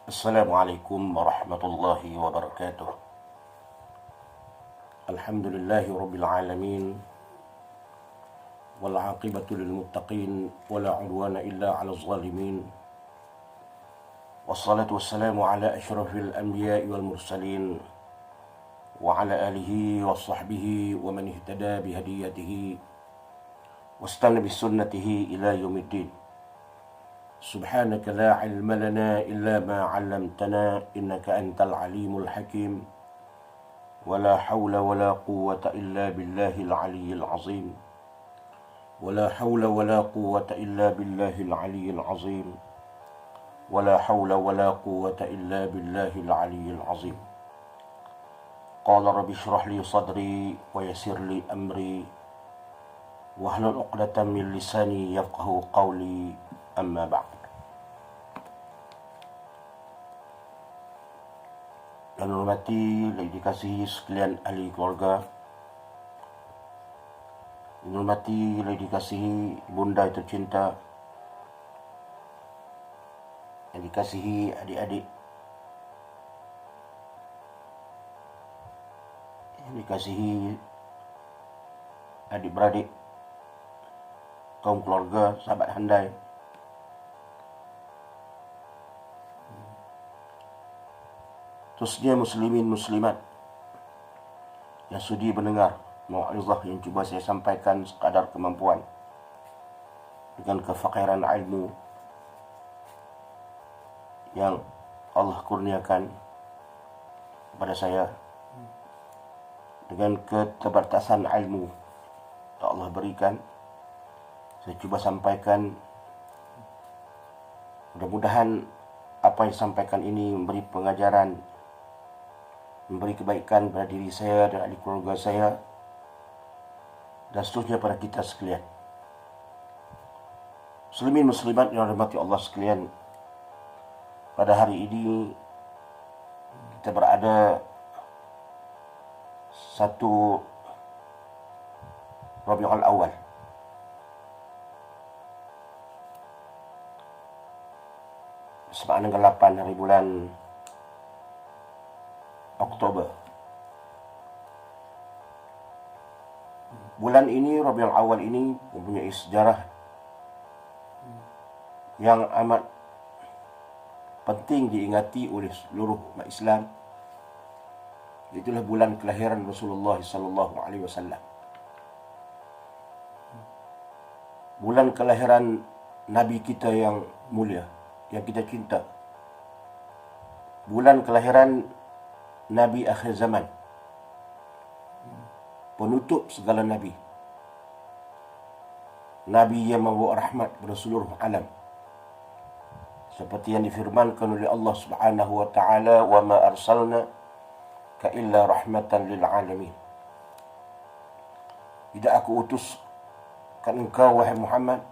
Assalamualaikum warahmatullahi wabarakatuh. Alhamdulillahi rabbil alamin. Wal aqibatu lil muttaqin wala udwana illa 'alal zalimin. Wassalatu wassalamu ala asyrafil anbiya'i wal mursalin wa ala alihi wa sahbihi wa man ihtada bihadiyatihi wastana bisunnatihi ila yaumiddin. Subhanaka la ilma lana illa ma 'allamtana innaka antal alimul hakim. ولا حول ولا قوة إلا بالله العلي العظيم ولا حول ولا قوة إلا بالله العلي العظيم ولا حول ولا قوة إلا بالله العلي العظيم. قال رب اشرح لي صدري ويسر لي أمري واحلل عقدة من لساني يفقه قولي أما بعد. Yang hormati dan dikasihi sekalian ahli keluarga, yang hormati dan dikasihi bunda yang tercinta, yang dikasihi adik-adik, yang dikasihi adik-beradik, kaum keluarga, sahabat handai. Khususnya muslimin muslimat yang sudi mendengar mau'izah yang cuba saya sampaikan sekadar kemampuan dengan kefakiran ilmu yang Allah kurniakan kepada saya, dengan keterbatasan ilmu yang Allah berikan. Saya cuba sampaikan, mudah-mudahan apa yang disampaikan ini memberi pengajaran, memberi kebaikan pada diri saya dan ahli keluarga saya dan seterusnya pada kita sekalian. Muslimin muslimat yang dirahmati Allah sekalian, pada hari ini kita berada 1 Rabiul Awal. Bersamaan dengan 8 hari bulan Oktober. Bulan ini, Rabiul Awal ini, mempunyai sejarah yang amat penting diingati oleh seluruh umat Islam. Itulah bulan kelahiran Rasulullah sallallahu alaihi wasallam. Bulan kelahiran Nabi kita yang mulia, yang kita cinta. Bulan kelahiran Nabi akhir zaman, penutup segala Nabi, Nabi yang membawa rahmat kepada seluruh alam, seperti yang difirmankan oleh Allah Subhanahu wa taala, wa ma arsalna ka illa rahmatan lil alamin. Tidak aku utuskan engkau wahai Muhammad,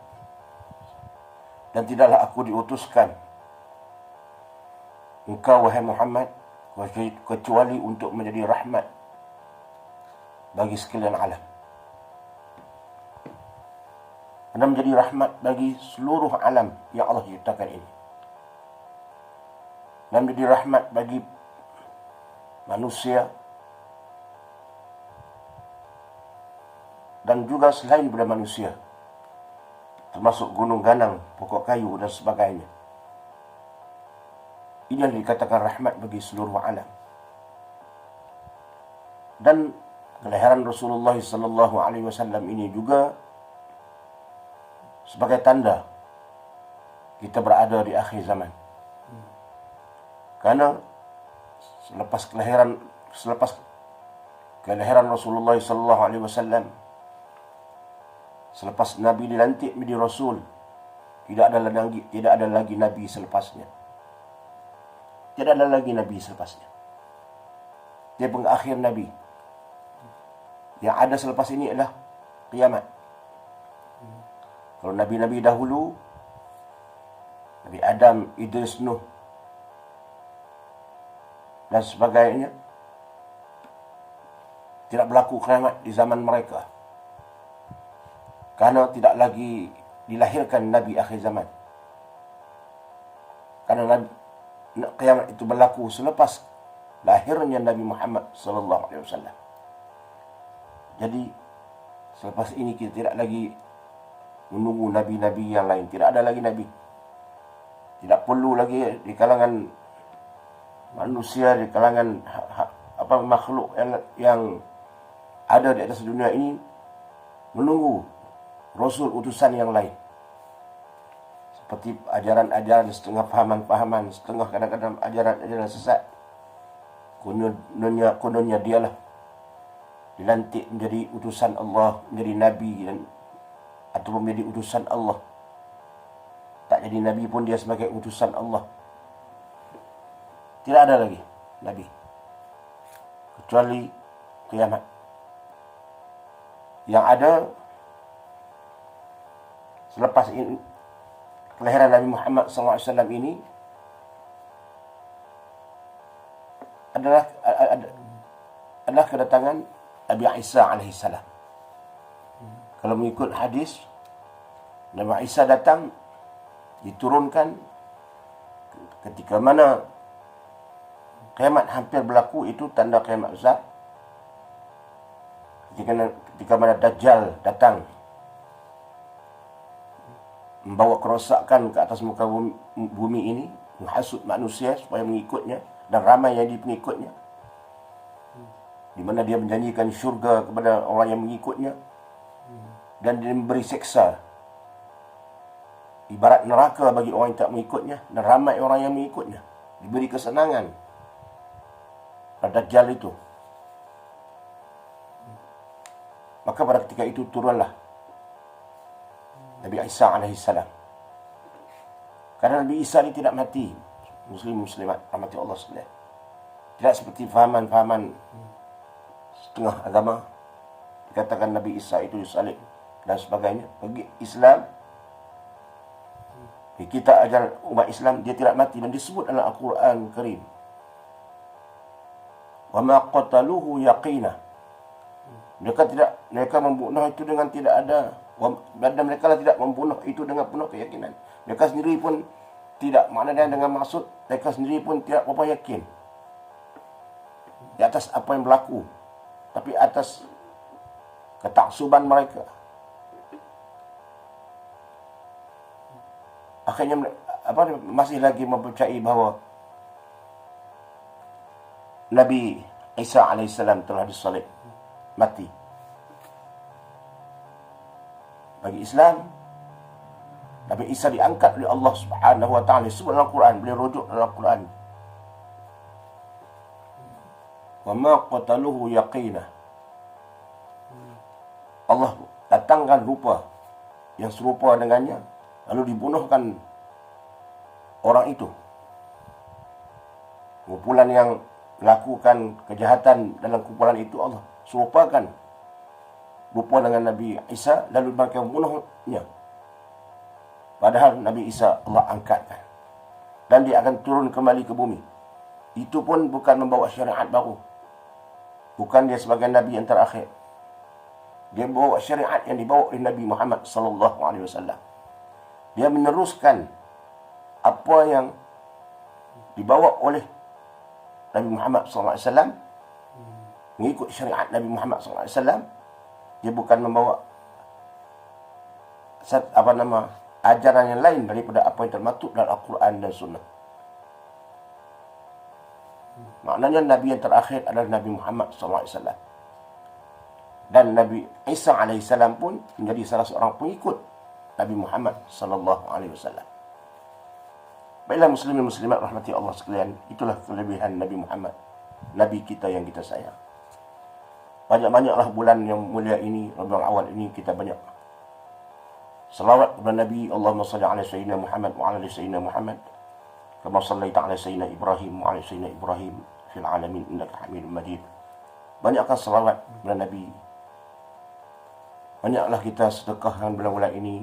dan tidaklah aku diutuskan engkau wahai Muhammad kecuali untuk menjadi rahmat bagi sekalian alam. Dan menjadi rahmat bagi seluruh alam yang Allah ciptakan ini. Dan menjadi rahmat bagi manusia dan juga selain daripada manusia, termasuk gunung ganang, pokok kayu dan sebagainya. Ini yang dikatakan rahmat bagi seluruh alam. Dan kelahiran Rasulullah sallallahu alaihi wasallam ini juga sebagai tanda kita berada di akhir zaman. Karena selepas kelahiran Rasulullah sallallahu alaihi wasallam, selepas Nabi dilantik menjadi Rasul, tidak ada lagi Nabi selepasnya. Tidak ada lagi Nabi selepasnya. Dia pengakhir Nabi. Yang ada selepas ini adalah kiamat. Kalau Nabi-Nabi dahulu, Nabi Adam, Idris, Nuh dan sebagainya, tidak berlaku kiamat di zaman mereka, karena tidak lagi dilahirkan Nabi akhir zaman. Karena kiamat itu berlaku selepas lahirnya Nabi Muhammad sallallahu alaihi wasallam. Jadi selepas ini kita tidak lagi menunggu nabi-nabi yang lain, tidak ada lagi nabi. Tidak perlu lagi di kalangan manusia, di kalangan makhluk yang ada di atas dunia ini menunggu rasul utusan yang lain. Seperti ajaran-ajaran setengah pahaman-pahaman, setengah kadang-kadang ajaran-ajaran sesat. Kononnya dialah dilantik menjadi utusan Allah, menjadi nabi atau menjadi utusan Allah. Tak jadi nabi pun dia sebagai utusan Allah. Tidak ada lagi nabi kecuali kiamat. Yang ada selepas ini, kelahiran Nabi Muhammad SAW ini adalah kedatangan Nabi Isa alaihissalam. Kalau mengikut hadis, Nabi Isa datang diturunkan ketika mana kiamat hampir berlaku, itu tanda kiamat besar. Ketika mana Dajjal datang membawa kerosakan ke atas muka bumi ini, menghasut manusia supaya mengikutnya, dan ramai yang pengikutnya, di mana dia menjanjikan syurga kepada orang yang mengikutnya, dan dia memberi seksa ibarat neraka bagi orang yang tak mengikutnya, dan ramai orang yang mengikutnya diberi kesenangan pada Dajjal itu. Maka pada ketika itu turunlah Nabi Isa alaihissalam. Karena Nabi Isa ini tidak mati, muslimat rahmati Allah sekalian. Tidak seperti fahaman-fahaman setengah agama dikatakan Nabi Isa itu disalib dan sebagainya. Bagi Islam, kita ajar umat Islam, dia tidak mati, dan disebut dalam Al-Quran Karim, wa ma qataluhu yaqina. Mereka membunuh itu dengan tidak ada, dan mereka tidak membunuh itu dengan penuh keyakinan. Mereka sendiri pun tidak, maknanya dengan maksud mereka sendiri pun tidak apa yakin di atas apa yang berlaku, tapi atas ketaksuban mereka. Akhirnya masih lagi mempercayai bahawa Nabi Isa alaihissalam telah disalib, mati. Bagi Islam, Nabi Isa diangkat oleh Allah Subhanahu wa taala. Disebut dalam Al-Quran, beliau rujuk dalam Al-Quran, wa ma qataluhu yaqina. Allah datangkan rupa yang serupa dengannya, lalu dibunuhkan orang itu. Kumpulan yang melakukan kejahatan dalam kumpulan itu, Allah serupakan rupa dengan Nabi Isa, lalu mereka membunuhnya. Padahal Nabi Isa Allah angkatkan, dan dia akan turun kembali ke bumi. Itu pun bukan membawa syariat baru, bukan dia sebagai Nabi yang terakhir. Dia membawa syariat yang dibawa oleh Nabi Muhammad sallallahu alaihi wasallam. Dia meneruskan apa yang dibawa oleh Nabi Muhammad sallallahu alaihi wasallam, mengikut syariat Nabi Muhammad sallallahu alaihi wasallam. Dia bukan membawa ajaran yang lain daripada apa yang termaktub dalam Al-Quran dan Sunnah. Maknanya Nabi yang terakhir adalah Nabi Muhammad SAW. Dan Nabi Isa AS pun menjadi salah seorang pengikut Nabi Muhammad SAW. Baiklah muslimin muslimat rahmati Allah sekalian, itulah kelebihan Nabi Muhammad, Nabi kita yang kita sayang. Banyak-banyaklah bulan yang mulia ini, Rabiul Awal ini, kita banyak salawat kepada Nabi. Allahumma salli ala sayyidina Muhammad wa ala sayyidina Muhammad kama sallaita ala sayyidina Ibrahim wa ala sayyidina Ibrahim fil alamin innaka Hamidum Majid. Banyakkan salawat kepada Nabi. Banyaklah kita sedekahkan bulan-bulan ini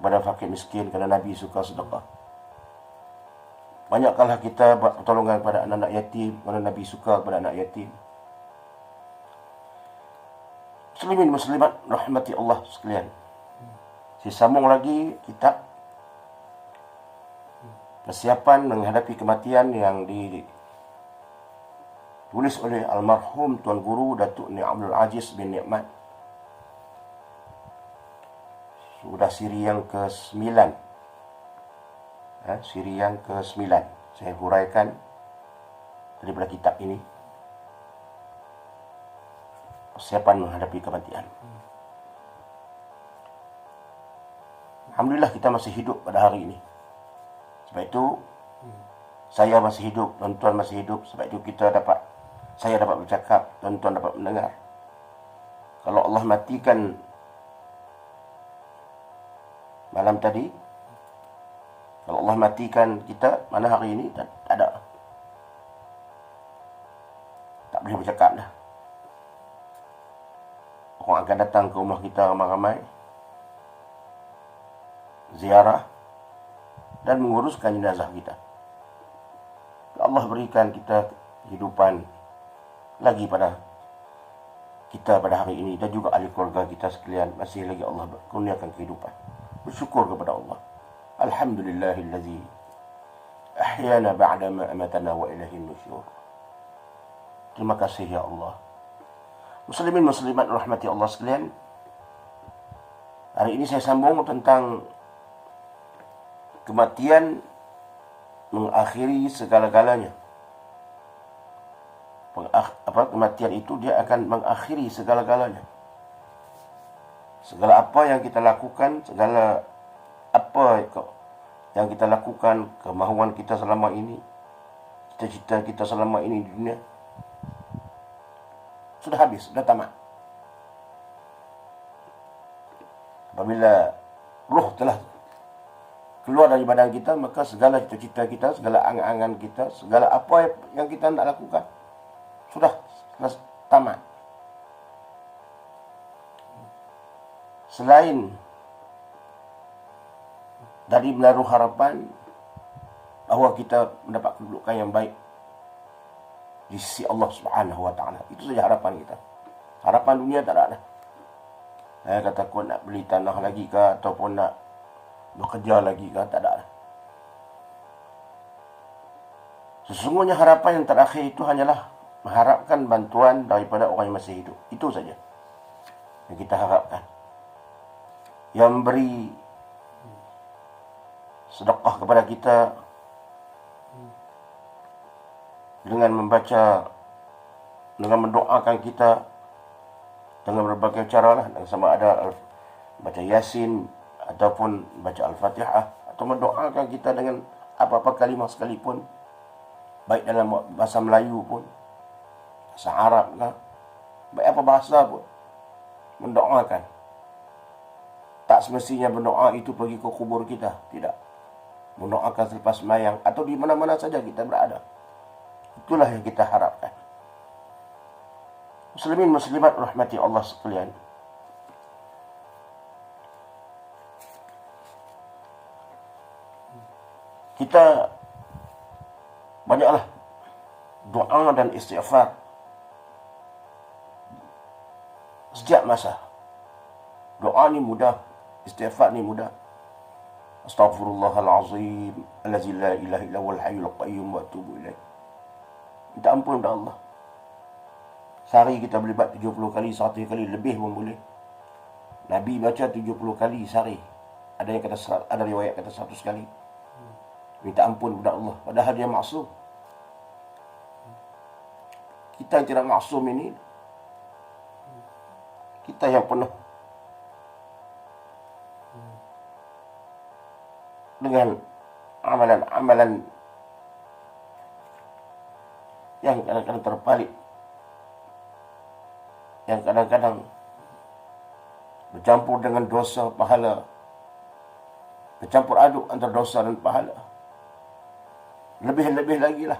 kepada fakir miskin, kerana Nabi suka sedekah. Banyakkanlah kita buat pertolongan kepada anak-anak yatim, kerana Nabi suka kepada anak yatim. Muslimin muslimat rahmati Allah sekalian. Saya sambung lagi kitab persiapan menghadapi kematian yang ditulis oleh almarhum Tuan Guru Datuk Ni Abdul Aziz bin Nikmat. Sudah siri yang ke-9. Siri yang ke-9. Saya huraikan daripada kitab ini. Persiapan menghadapi kematian. Alhamdulillah kita masih hidup pada hari ini. Sebab itu saya masih hidup, tuan-tuan masih hidup. Sebab itu saya dapat bercakap, tuan-tuan dapat mendengar. Kalau Allah matikan malam tadi, kalau Allah matikan kita mana hari ini, tak ada. Tak boleh bercakap dah. Orang akan datang ke rumah kita ramai-ramai, ziarah dan menguruskan jenazah kita. Allah berikan kita kehidupan lagi pada kita pada hari ini, dan juga ahli keluarga kita sekalian masih lagi Allah kurniakan kehidupan. Bersyukur kepada Allah. Alhamdulillahillazi ahyana ba'da ma amatana wa ilaihin nusyur. Terima kasih ya Allah. Muslimin muslimat rahmati Allah sekalian. Hari ini saya sambung tentang kematian mengakhiri segala-galanya. Kematian itu dia akan mengakhiri segala-galanya. Segala apa yang kita lakukan, segala apa yang kita lakukan, kemahuan kita selama ini, cita-cita kita selama ini di dunia, sudah habis, sudah tamat. Apabila roh telah keluar dari badan kita, maka segala cita-cita kita, segala angan-angan kita, segala apa yang kita nak lakukan, sudah tamat. Selain dari menaruh harapan bahawa kita mendapat kedudukan yang baik di sisi Allah Subhanahu wa taala. Itu saja harapan kita. Harapan dunia tak ada. Saya kata aku nak beli tanah lagi ke, ataupun nak bekerja lagi ke, tak ada. Sesungguhnya harapan yang terakhir itu hanyalah mengharapkan bantuan daripada orang yang masih hidup. Itu saja yang kita harapkan. Yang beri sedekah kepada kita dengan membaca, dengan mendoakan kita dengan berbagai cara lah, sama ada baca Yasin ataupun baca Al-Fatihah, atau mendoakan kita dengan apa-apa kalimah sekalipun, baik dalam bahasa Melayu pun, bahasa Arab lah, baik apa bahasa pun, mendoakan. Tak semestinya berdoa itu pergi ke kubur kita, tidak. Mendoakan selepas sembahyang atau di mana-mana saja kita berada. Itulah yang kita harapkan. Muslimin muslimat rahmati Allah sekalian. Kita banyaklah doa dan istighfar setiap masa. Doa ni mudah, istighfar ni mudah. Astaghfirullahalazim allazi la ilaha illa huwal hayyul qayyum wa atubu ilaih. Minta ampun kepada Allah. Sehari kita boleh buat 70 kali, 100 kali, lebih pun boleh. Nabi baca 70 kali sehari. Ada yang kata ada riwayat kata 100 kali. Minta ampun kepada Allah, padahal dia maksum. Kita yang tidak maksum ini, kita yang penuh dengan amalan-amalan yang kadang-kadang terbalik, yang kadang-kadang bercampur dengan dosa pahala, bercampur aduk antara dosa dan pahala. Lebih-lebih lagi lah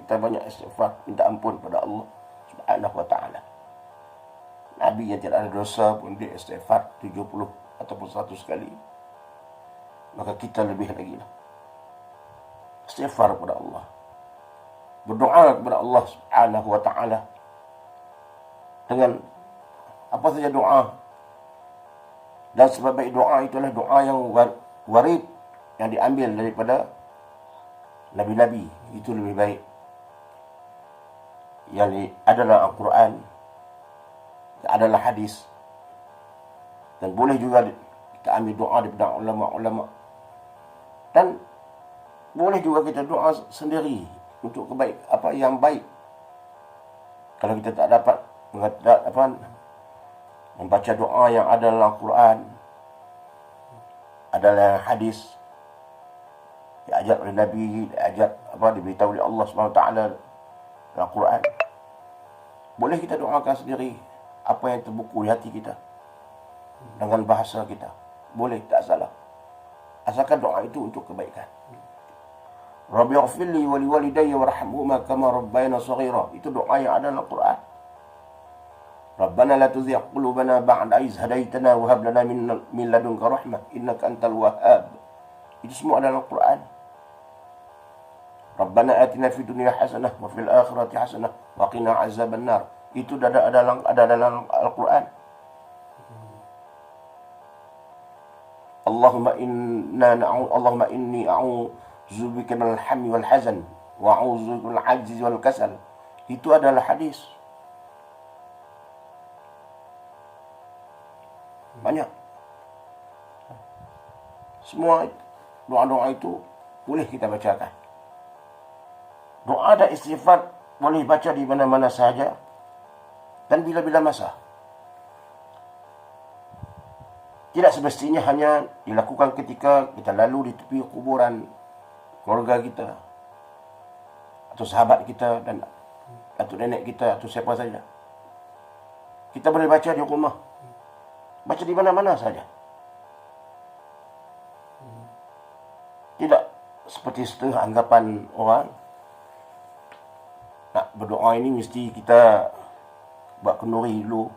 kita banyak istighfar, minta ampun pada Allah Subhanahu wa ta'ala. Nabi yang tidak ada dosa pun dia istighfar 70 ataupun 100 kali. Maka kita lebih lagi lah istighfar kepada Allah, berdoa kepada Allah Subhanahu wa ta'ala dengan apa saja doa. Dan sebaik doa itulah doa yang warid, yang diambil daripada Nabi-Nabi itu lebih baik. Yang adalah Al-Quran, adalah hadis. Dan boleh juga kita ambil doa daripada ulama-ulama. Dan boleh juga kita doa sendiri untuk kebaik apa yang baik. Kalau kita tak dapat membaca doa yang ada dalam Al-Quran, adalah hadis, diajar oleh Nabi, diberitahu oleh Allah SWT dalam Al-Quran, boleh kita doakan sendiri apa yang terbuku di hati kita dengan bahasa kita. Boleh, tak salah. Asalkan doa itu untuk kebaikan. Rabbi ighfirli wa liwalidayya warhamhuma kama rabbayana shaghira. Itu doa yang ada dalam Al-Quran. Rabbana la tuzigh qulubana ba'da idh hadaitana wa hab lana min ladunka rahmah innaka antal wahhab. Itu semua ada dalam Al-Quran. Rabbana atina fid dunya hasanah wa fil akhirati hasanah wa qina azaban nar. Itu ada dalam Al-Quran. Allahumma inni a'udzu bika minal hammi wal hazan wa a'udzu bika minal ajzi wal kasal. Itu adalah hadis. Banyak. Semua doa-doa itu boleh kita bacakan. Doa dan istighfar boleh baca di mana-mana sahaja dan bila-bila masa. Tidak semestinya hanya dilakukan ketika kita lalu di tepi kuburan keluarga kita atau sahabat kita dan atau nenek kita atau siapa saja. Kita boleh baca di rumah, baca di mana-mana saja. Tidak seperti setengah anggapan orang, nak berdoa ini mesti kita buat kenduri dulu,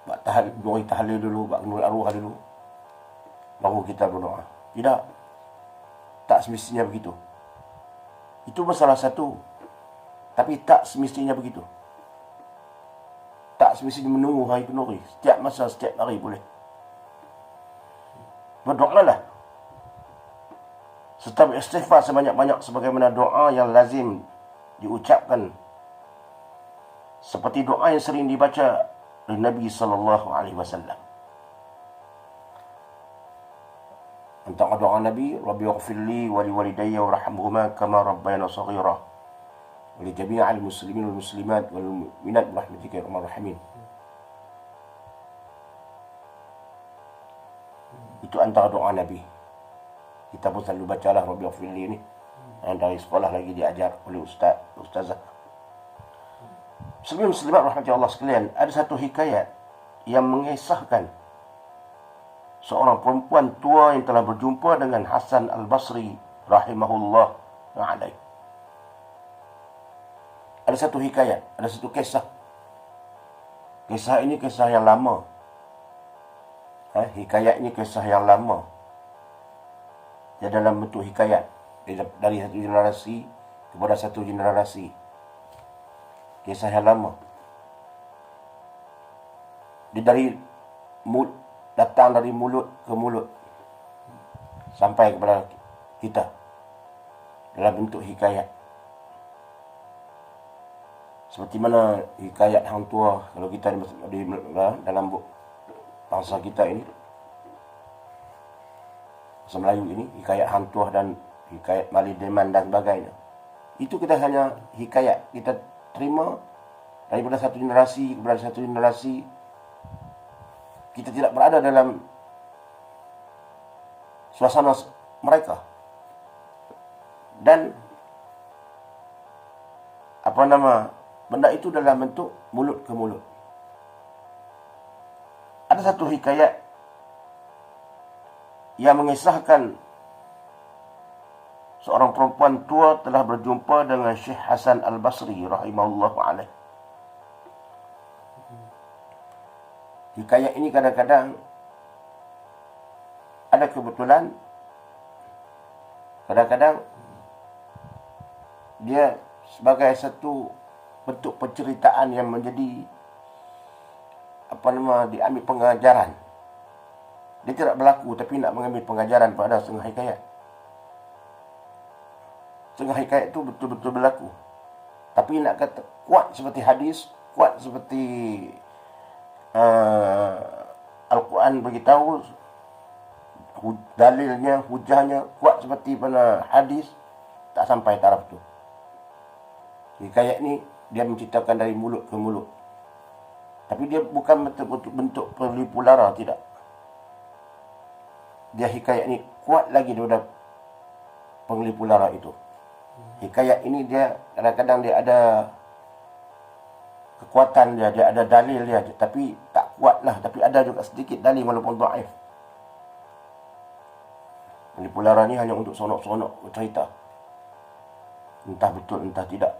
buat kenduri tahlil dulu, buat kenduri arwah dulu, baru kita berdoa. Tidak, tak semestinya begitu. Itu masalah satu, tapi tak semestinya begitu. Tak semestinya menunggu hari kenduri. Setiap masa, setiap hari boleh. Berdoalah serta beristighfar sebanyak-banyak sebagaimana doa yang lazim diucapkan, seperti doa yang sering dibaca oleh Nabi SAW. Tentang doa Nabi, Rabbi ighfirli wa liwalidayya warhamhuma kama rabbayana shaghira wa li jami'il muslimin wal muslimat wal mu'minat bi rahmatika ya arhamar rahimin. Itu antara doa Nabi. Kita pun selalu bacalah Rabbi ighfirli ini. Dari sekolah lagi diajar oleh ustazah. Sebelum muslimat rahmati Allah sekalian, ada satu hikayat yang mengisahkan seorang perempuan tua yang telah berjumpa dengan Hasan Al-Basri rahimahullah alaih. Ada satu hikayat, ada satu kisah. Kisah ini kisah yang lama. Hikayat ini kisah yang lama. Dia dalam bentuk hikayat dari satu generasi kepada satu generasi. Kisah yang lama. Dia datang dari mulut ke mulut sampai kepada kita dalam bentuk hikayat. Seperti mana hikayat hang tua kalau kita dalam bangsa kita ini, bahasa Melayu ini, hikayat hang tua dan hikayat Mali Deman dan sebagainya. Itu kita hanya hikayat, kita terima daripada satu generasi kepada satu generasi. Kita tidak berada dalam suasana mereka. Dan benda itu dalam bentuk mulut ke mulut. Ada satu hikayat yang mengisahkan seorang perempuan tua telah berjumpa dengan Syekh Hasan Al-Basri rahimahullah alaih. Hikayat ini kadang-kadang ada kebetulan, kadang-kadang dia sebagai satu bentuk penceritaan yang menjadi diambil pengajaran. Dia tidak berlaku tapi nak mengambil pengajaran pada setengah hikayat. Setengah hikayat itu betul-betul berlaku. Tapi nak kata kuat seperti hadis, kuat seperti Al-Quran beritahu, dalilnya, hujahnya kuat seperti pada hadis, tak sampai taraf tu. Hikayat ni dia menceritakan dari mulut ke mulut. Tapi dia bukan betul-betul bentuk pelipu lara, tidak. Dia hikayat ni kuat lagi daripada pelipu lara itu. Hikayat ini dia kadang-kadang dia ada kekuatan dia ada dalil dia, tapi tak kuat lah. Tapi ada juga sedikit dalil walaupun dhaif. Pelipu lara ni hanya untuk sonok-sonok bercerita. Entah betul, entah tidak.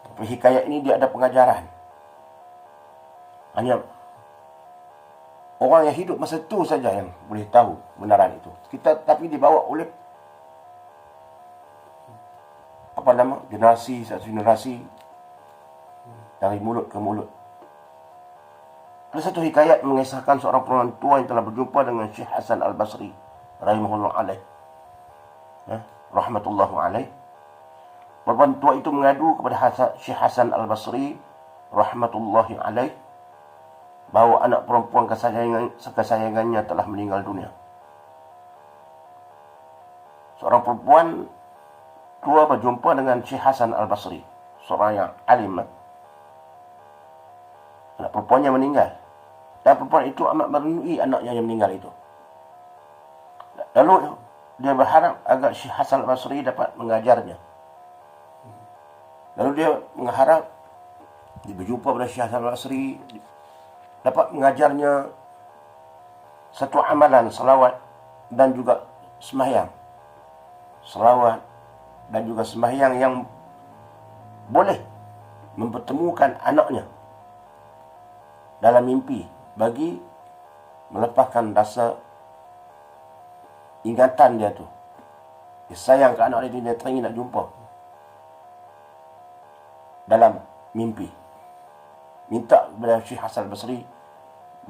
Tapi hikayat ini dia ada pengajaran. Hanya orang yang hidup masa itu saja yang boleh tahu kebenaran itu. Tapi dibawa oleh generasi satu generasi, dari mulut ke mulut. Ada satu hikayat mengisahkan seorang perempuan tua yang telah berjumpa dengan Syekh Hasan Al-Basri rahimahullah alaih, rahmatullahu alaih. Perempuan tua itu mengadu kepada Syekh Hasan Al-Basri rahmatullahi alaih bahawa anak perempuan kesayangannya telah meninggal dunia. Seorang perempuan tua berjumpa dengan Syekh Hasan Al-Basri, seorang yang alim. Anak perempuannya meninggal. Dan perempuan itu amat merindui anaknya yang meninggal itu. Lalu dia berharap agar Syekh Hasan Al-Basri dapat mengajarnya. Lalu dia mengharap dia berjumpa pada Syekh Hasan Al-Basri, dapat mengajarnya satu amalan salawat dan juga sembahyang. Salawat dan juga sembahyang yang boleh mempertemukan anaknya dalam mimpi, bagi melepaskan rasa ingatan dia tu. Dia sayang ke anak dia teringin nak jumpa dalam mimpi. Minta kepada Syekh Hasan Basri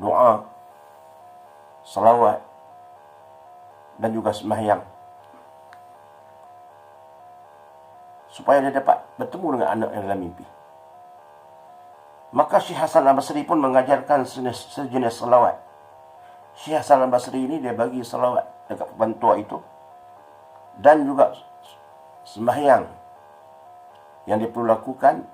doa, salawat dan juga sembahyang supaya dia dapat bertemu dengan anak yang dalam mimpi. Maka Syekh Hasan Al-Basri pun mengajarkan sejenis salawat. Syekh Hasan Al-Basri ini dia bagi salawat dekat perempuan tua itu, dan juga sembahyang yang dia perlu lakukan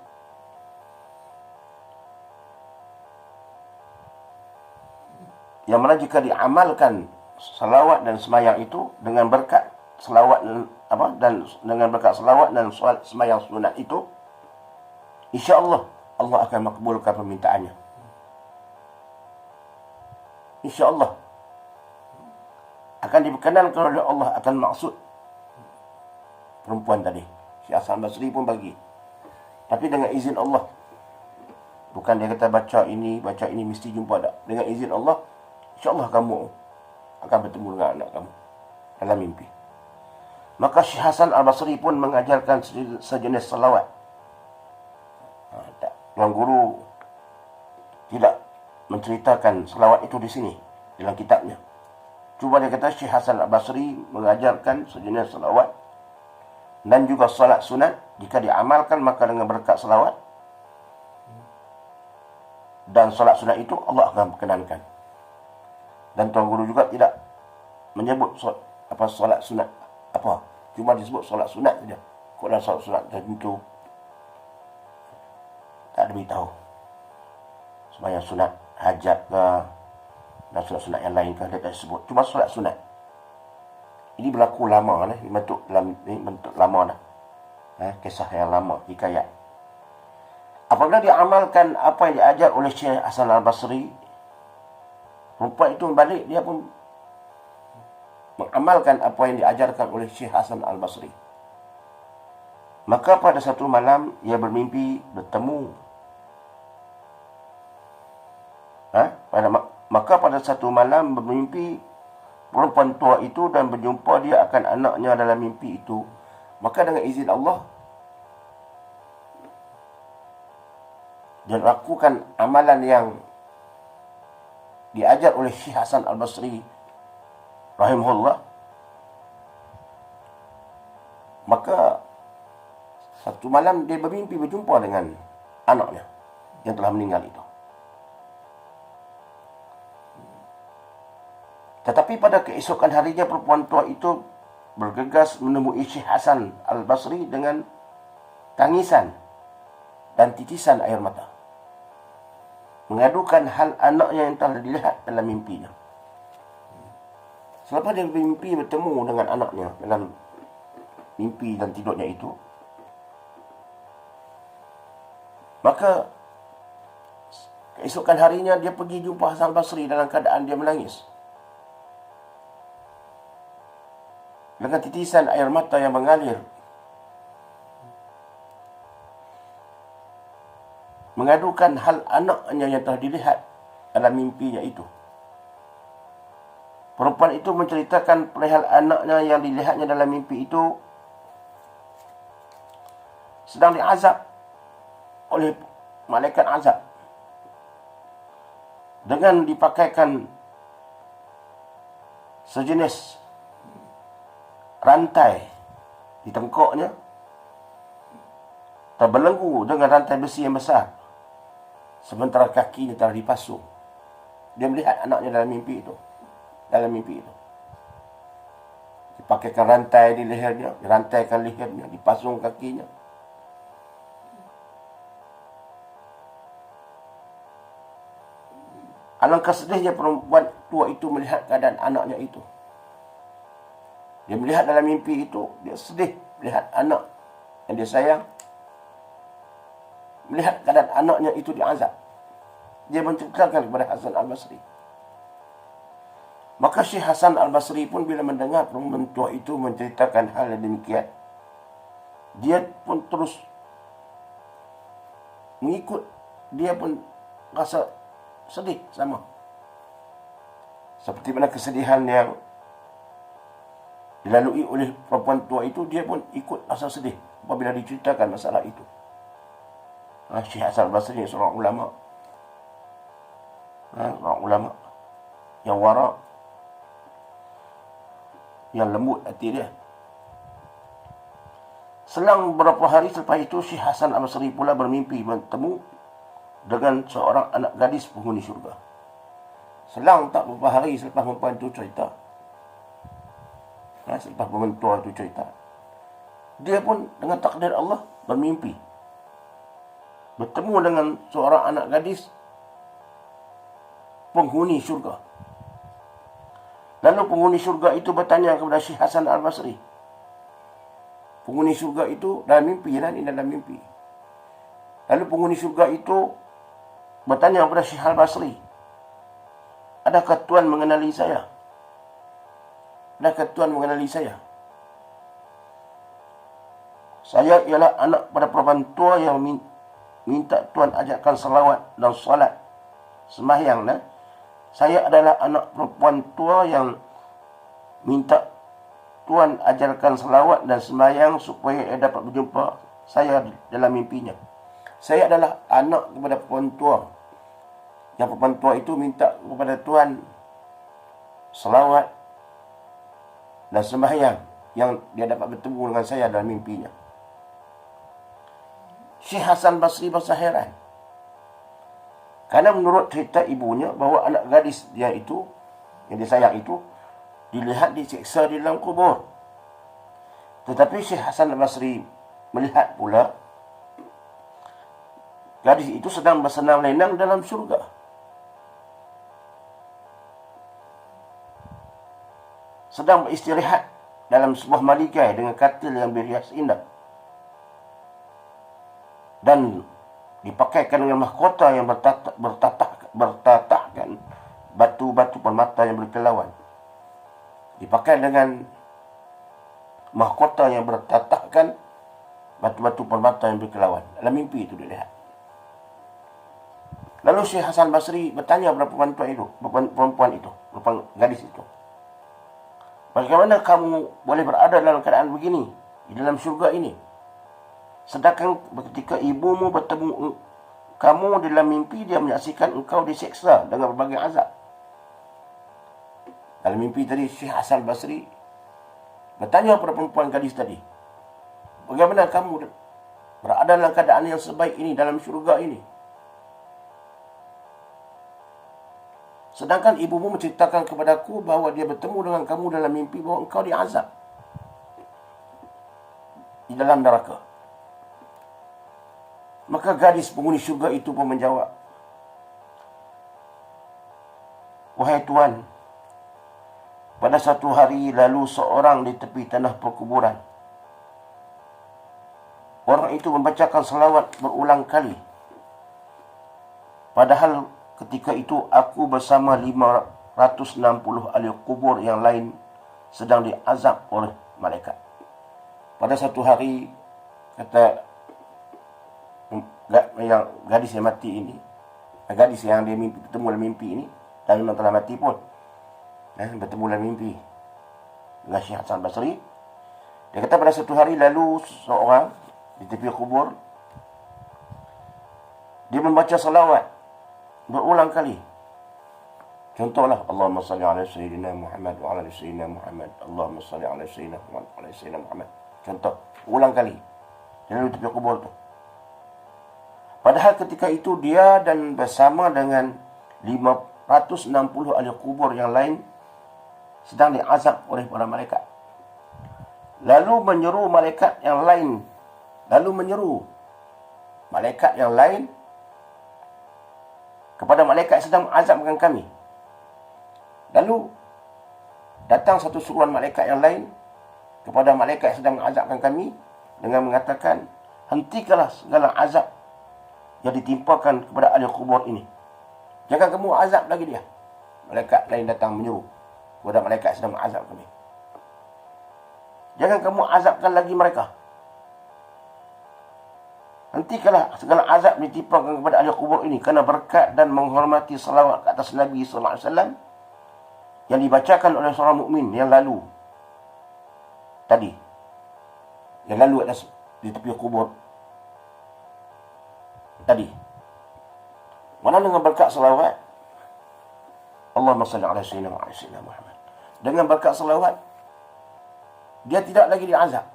yang mana jika diamalkan salawat dan sembahyang itu dengan berkat salawat dan dengan berkat salawat dan sembahyang sunat itu, insya-Allah Allah akan makbulkan permintaannya. InsyaAllah akan diperkenankan oleh Allah akan maksud perempuan tadi. Syekh Hasan Basri pun bagi, tapi dengan izin Allah. Bukan dia kata baca ini mesti jumpa, tak. Dengan izin Allah, insyaAllah kamu akan bertemu dengan anak kamu dalam mimpi. Maka Syekh Hasan Al-Basri pun mengajarkan sejenis salawat. Tuan Guru tidak menceritakan salawat itu di sini dalam kitabnya. Cuba dia kata Syekh Hasan Al-Basri mengajarkan sejenis salawat dan juga salat sunat. Jika diamalkan maka dengan berkat salawat dan salat sunat itu Allah akan perkenankan. Dan Tuan Guru juga tidak menyebut salat sunat apa, cuma disebut salat sunat saja. Kalau salat sunat tertentu tak ada beritahu. Sembahyang sunat hajat ke dan sunat-sunat yang lain ke, dia tak sebut. Cuma solat sunat. Ini berlaku lama dah, bentuk lama dah. Kisah yang lama, hikayat. Apabila diamalkan apa yang diajar oleh Syekh Hasan Al-Basri, perempuan itu balik, dia pun mengamalkan apa yang diajarkan oleh Syekh Hasan Al-Basri. Maka pada satu malam ia bermimpi bertemu. Maka pada satu malam bermimpi perempuan tua itu dan berjumpa dia akan anaknya dalam mimpi itu. Maka dengan izin Allah, dia lakukan amalan yang diajar oleh Syekh Hasan Al-Basri rahimahullah. Maka satu malam dia bermimpi berjumpa dengan anaknya yang telah meninggal itu. Tetapi pada keesokan harinya perempuan tua itu bergegas menemui Syekh Hasan Al-Basri dengan tangisan dan titisan air mata, mengadukan hal anaknya yang telah dilihat dalam mimpinya. Selepas dia bermimpi bertemu dengan anaknya dalam mimpi dan tidurnya itu, maka keesokan harinya dia pergi jumpa Hasan Basri dalam keadaan dia menangis, dengan titisan air mata yang mengalir, mengadukan hal anaknya yang telah dilihat dalam mimpinya itu. Perempuan itu menceritakan perihal anaknya yang dilihatnya dalam mimpi itu sedang diazab oleh malaikat azab dengan dipakaikan sejenis rantai di tengkoknya, terbelenggu dengan rantai besi yang besar, sementara kakinya telah dipasung. Dia melihat anaknya dalam mimpi itu. Dipakaikan rantai di lehernya, dirantaikan lehernya, dipasung kakinya. Alangkah sedihnya perempuan tua itu melihat keadaan anaknya itu. Dia melihat dalam mimpi itu, dia sedih melihat anak yang dia sayang, melihat keadaan anaknya itu diazab. Dia menceritakan kepada Hasan Al-Basri. Maka Syekh Hasan Al-Basri pun bila mendengar perempuan tua itu menceritakan hal yang demikian, dia pun terus mengikut. Dia pun rasa sedih sama. Seperti mana kesedihan yang dilalui oleh perempuan tua itu, dia pun ikut rasa sedih apabila diceritakan masalah itu. Syekh Hasan Al-Basri seorang ulama, yang wara', yang lembut hati dia. Selang beberapa hari selepas itu, Syekh Hasan Al-Basri pula bermimpi bertemu dengan seorang anak gadis penghuni syurga. Selang tak beberapa hari selepas perempuan itu cerita, selepas perempuan tua itu cerita, dia pun dengan takdir Allah bermimpi bertemu dengan seorang anak gadis penghuni syurga. Lalu penghuni syurga itu bertanya kepada Syekh Hasan Al-Basri. Penghuni syurga itu dalam mimpi, dalam mimpi. Lalu penghuni syurga itu bertanya kepada Syekh Al-Basri, adakah Tuan mengenali saya? Adakah Tuan mengenali saya? Saya ialah anak pada perempuan tua yang minta Tuan ajarkan salawat dan salat sembahyang. Saya adalah anak perempuan tua yang minta Tuan ajarkan salawat dan sembahyang supaya ia dapat berjumpa saya dalam mimpinya. Saya adalah anak kepada perempuan tua, yang perempuan tua itu minta kepada Tuan salawat dan sembahyang yang dia dapat bertemu dengan saya dalam mimpinya. Syekh Hasan Basri berasa heran, karena menurut cerita ibunya bahawa anak gadis dia itu, yang dia sayang itu, dilihat disiksa di dalam kubur. Tetapi Syekh Hasan Basri melihat pula gadis itu sedang bersenang lenang dalam syurga. Sedang beristirahat dalam sebuah maligai dengan katil yang berhias indah, dan dipakaikan dengan mahkota yang bertatahkan batu-batu permata yang berkilauan. Dipakai dengan mahkota yang bertatahkan batu-batu permata yang berkilauan. Dalam mimpi itu dilihat. Lalu Syekh Hasan Basri bertanya kepada perempuan gadis itu, bagaimana kamu boleh berada dalam keadaan begini di dalam syurga ini, sedangkan ketika ibumu bertemu kamu dalam mimpi, dia menyaksikan engkau diseksa dengan berbagai azab. Dalam mimpi tadi, Syekh Hasan Basri bertanya kepada perempuan gadis tadi, Bagaimana kamu berada dalam keadaan yang sebaik ini, dalam syurga ini? Sedangkan ibumu menceritakan kepadaku bahawa dia bertemu dengan kamu dalam mimpi bahawa engkau diazab di dalam neraka. Maka gadis penghuni syurga itu pun menjawab, wahai Tuan, pada satu hari lalu seorang di tepi tanah perkuburan. Orang itu membacakan selawat berulang kali. Padahal ketika itu aku bersama 560 ahli kubur yang lain sedang diazab oleh malaikat. Pada satu hari, kata yang gadis yang mati ini, gadis yang dia mimpi, bertemu dalam mimpi ini, dan memang telah mati pun, bertemu dalam mimpi dengan Syekh Hasan Basri. Dia kata pada satu hari lalu seorang di tepi kubur, dia membaca salawat berulang kali. Contohlah, Allahumma salli ala Sayyidina Muhammad wa ala Sayyidina Muhammad, Allahumma salli ala Sayyidina Muhammad wa ala Sayyidina Muhammad. Contoh, ulang kali. Dia lalu tepi kubur tu. Padahal ketika itu dia dan bersama dengan 560 ahli kubur yang lain sedang diazab oleh para malaikat. Lalu menyeru malaikat yang lain kepada malaikat yang sedang mengazabkan kami. Lalu datang satu suruhan malaikat yang lain kepada malaikat yang sedang mengazabkan kami dengan mengatakan, hentikanlah segala azab yang ditimpakan kepada ahli kubur ini. Jangan kamu azab lagi dia. Malaikat lain datang menyuruh kepada malaikat yang sedang mengazab kami. Jangan kamu azabkan lagi mereka. Hentikanlah segala azab ditimpakan kepada ahli kubur ini, kerana berkat dan menghormati salawat ke atas Nabi sallallahu alaihi wasallam yang dibacakan oleh seorang mukmin yang lalu tadi, yang lalu atas di tepi kubur tadi. Mana dengan berkat salawat, Allahumma salli ala Sayyidina Muhammad, dengan berkat salawat dia tidak lagi diazab.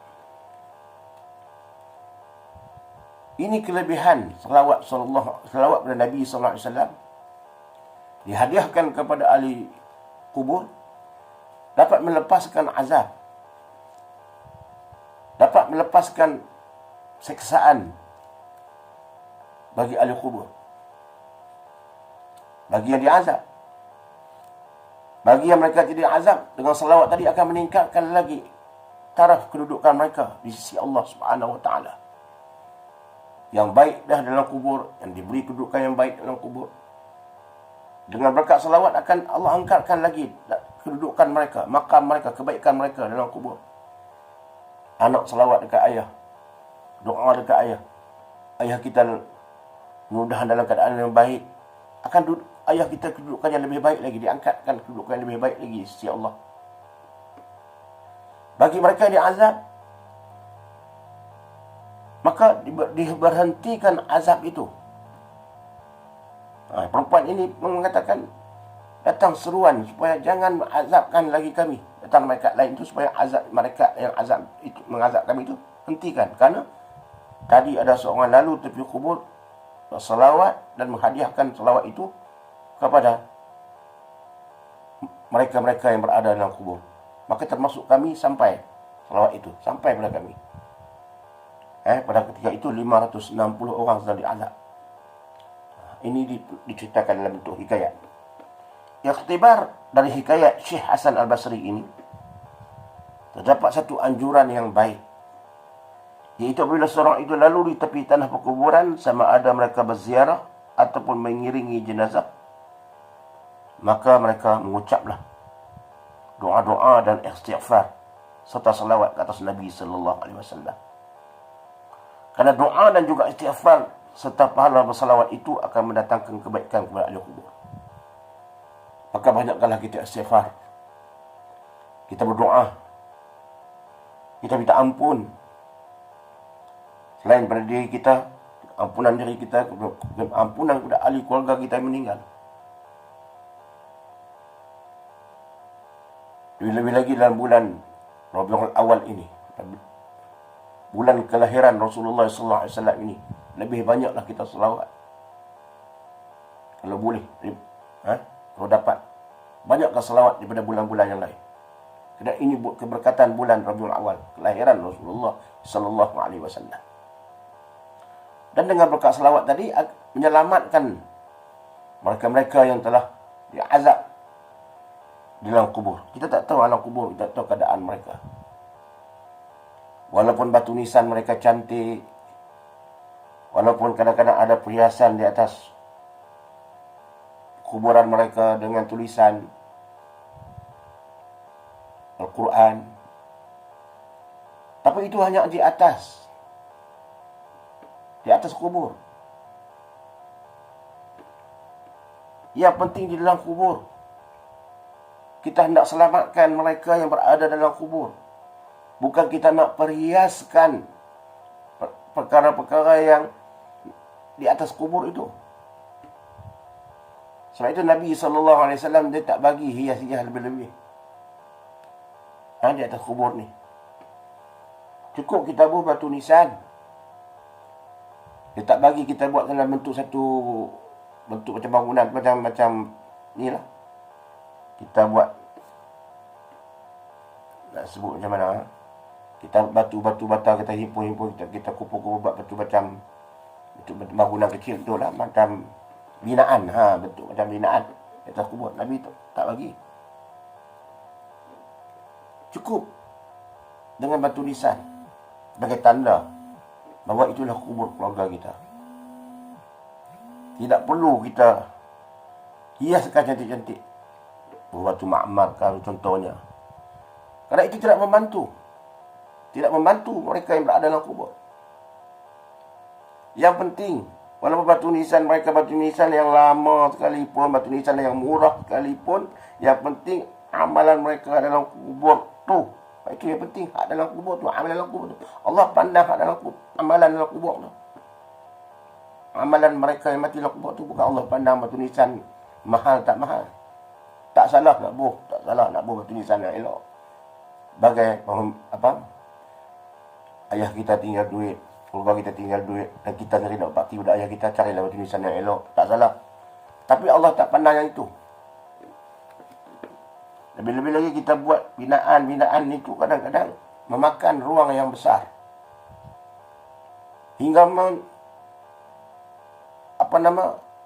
Ini kelebihan selawat pada Nabi sallallahu alaihi wasallam, dihadiahkan kepada ahli kubur, dapat melepaskan azab, dapat melepaskan seksaan bagi ahli kubur, bagi yang diazab. Bagi yang mereka tidak azab, dengan selawat tadi akan meningkatkan lagi taraf kedudukan mereka di sisi Allah Subhanahu wa taala. Yang baik dah dalam kubur, yang diberi kedudukan yang baik dalam kubur, dengan berkat selawat akan Allah angkatkan lagi kedudukan mereka, makam mereka, kebaikan mereka dalam kubur. Anak selawat dekat ayah, doa dekat ayah, ayah kita mudah-mudahan dalam keadaan yang baik, akan ayah kita kedudukan yang lebih baik lagi, diangkatkan kedudukan yang lebih baik lagi di sisi Allah. Bagi mereka yang diazab, maka diberhentikan azab itu. Perempuan ini mengatakan, datang seruan supaya jangan azabkan lagi kami. Datang malaikat lain itu supaya azab mereka yang azab itu, mengazab kami itu, hentikan. Kerana tadi ada seorang lalu tepi kubur selawat dan menghadiahkan selawat itu kepada mereka-mereka yang berada dalam kubur. Maka termasuk kami sampai selawat itu sampai pada kami. Pada ketika itu 560 orang sedang diazab. Ini diceritakan dalam bentuk hikayat. Ikhtibar dari hikayat Syekh Hasan Al-Basri ini, terdapat satu anjuran yang baik, iaitu apabila seorang itu lalu di tepi tanah perkuburan, sama ada mereka berziarah ataupun mengiringi jenazah, maka mereka mengucaplah doa-doa dan istighfar serta salawat ke atas Nabi sallallahu alaihi wasallam. Kerana doa dan juga istighfar serta pahala bersalawat itu akan mendatangkan kebaikan kepada ahli kubur. Maka banyakkanlah kita istighfar, kita berdoa, kita minta ampun selain pada diri kita, ampunan diri kita, ampunan kepada ahli keluarga kita yang meninggal. Lebih lagi dalam bulan Rabiul Awal ini, bulan kelahiran Rasulullah SAW ini, lebih banyaklah kita selawat. Kalau boleh, kalau dapat, banyaklah selawat daripada bulan-bulan yang lain. Kerana ini keberkatan bulan Rabiul Awal, kelahiran Rasulullah SAW. Dan dengan berkat selawat tadi, menyelamatkan mereka-mereka yang telah diazab di dalam kubur. Kita tak tahu alam kubur, kita tak tahu keadaan mereka. Walaupun batu nisan mereka cantik, walaupun kadang-kadang ada perhiasan di atas kuburan mereka dengan tulisan Al-Quran, tapi itu hanya di atas kubur. Yang penting di dalam kubur, kita hendak selamatkan mereka yang berada dalam kubur. Bukan kita nak perhiaskan perkara-perkara yang di atas kubur itu. Sebab itu Nabi SAW dia tak bagi hias-hias lebih-lebih di atas kubur ni. Cukup kita buat batu nisan. Dia tak bagi kita buat dalam bentuk bentuk macam bangunan, macam ni lah. Kita buat, nak sebut macam mana, kita batu bata, kita himpun, kita kumpul buat batu macam bangunan kecil tu lah, macam binaan, bentuk macam binaan di atas kubur. Nabi tak bagi. Cukup dengan batu nisan sebagai tanda bahawa itulah kubur keluarga kita. Tidak perlu kita hiaskan cantik-cantik batu ma'mar kan contohnya. Kerana itu tidak membantu. Tidak membantu mereka yang berada dalam kubur. Yang penting, walaupun batu nisan mereka batu nisan yang lama sekalipun, batu nisan yang murah sekalipun, yang penting amalan mereka dalam kubur tu. Itu yang penting, hak dalam kubur tu, amalan dalam kubur tu. Allah pandang hak dalam kubur, amalan dalam kubur tu. Amalan mereka yang mati dalam kubur tu, bukan Allah pandang batu nisan mahal tak mahal. Tak salah nak buh batu nisan yang elok. Bagai ayah kita tinggal duit, keluarga kita tinggal duit, dan kita sendiri nak bakti pada ayah kita, carilah batu nisan yang elok. Tak salah. Tapi Allah tak pandang yang itu. Lebih-lebih lagi kita buat binaan itu kadang-kadang memakan ruang yang besar. Hingga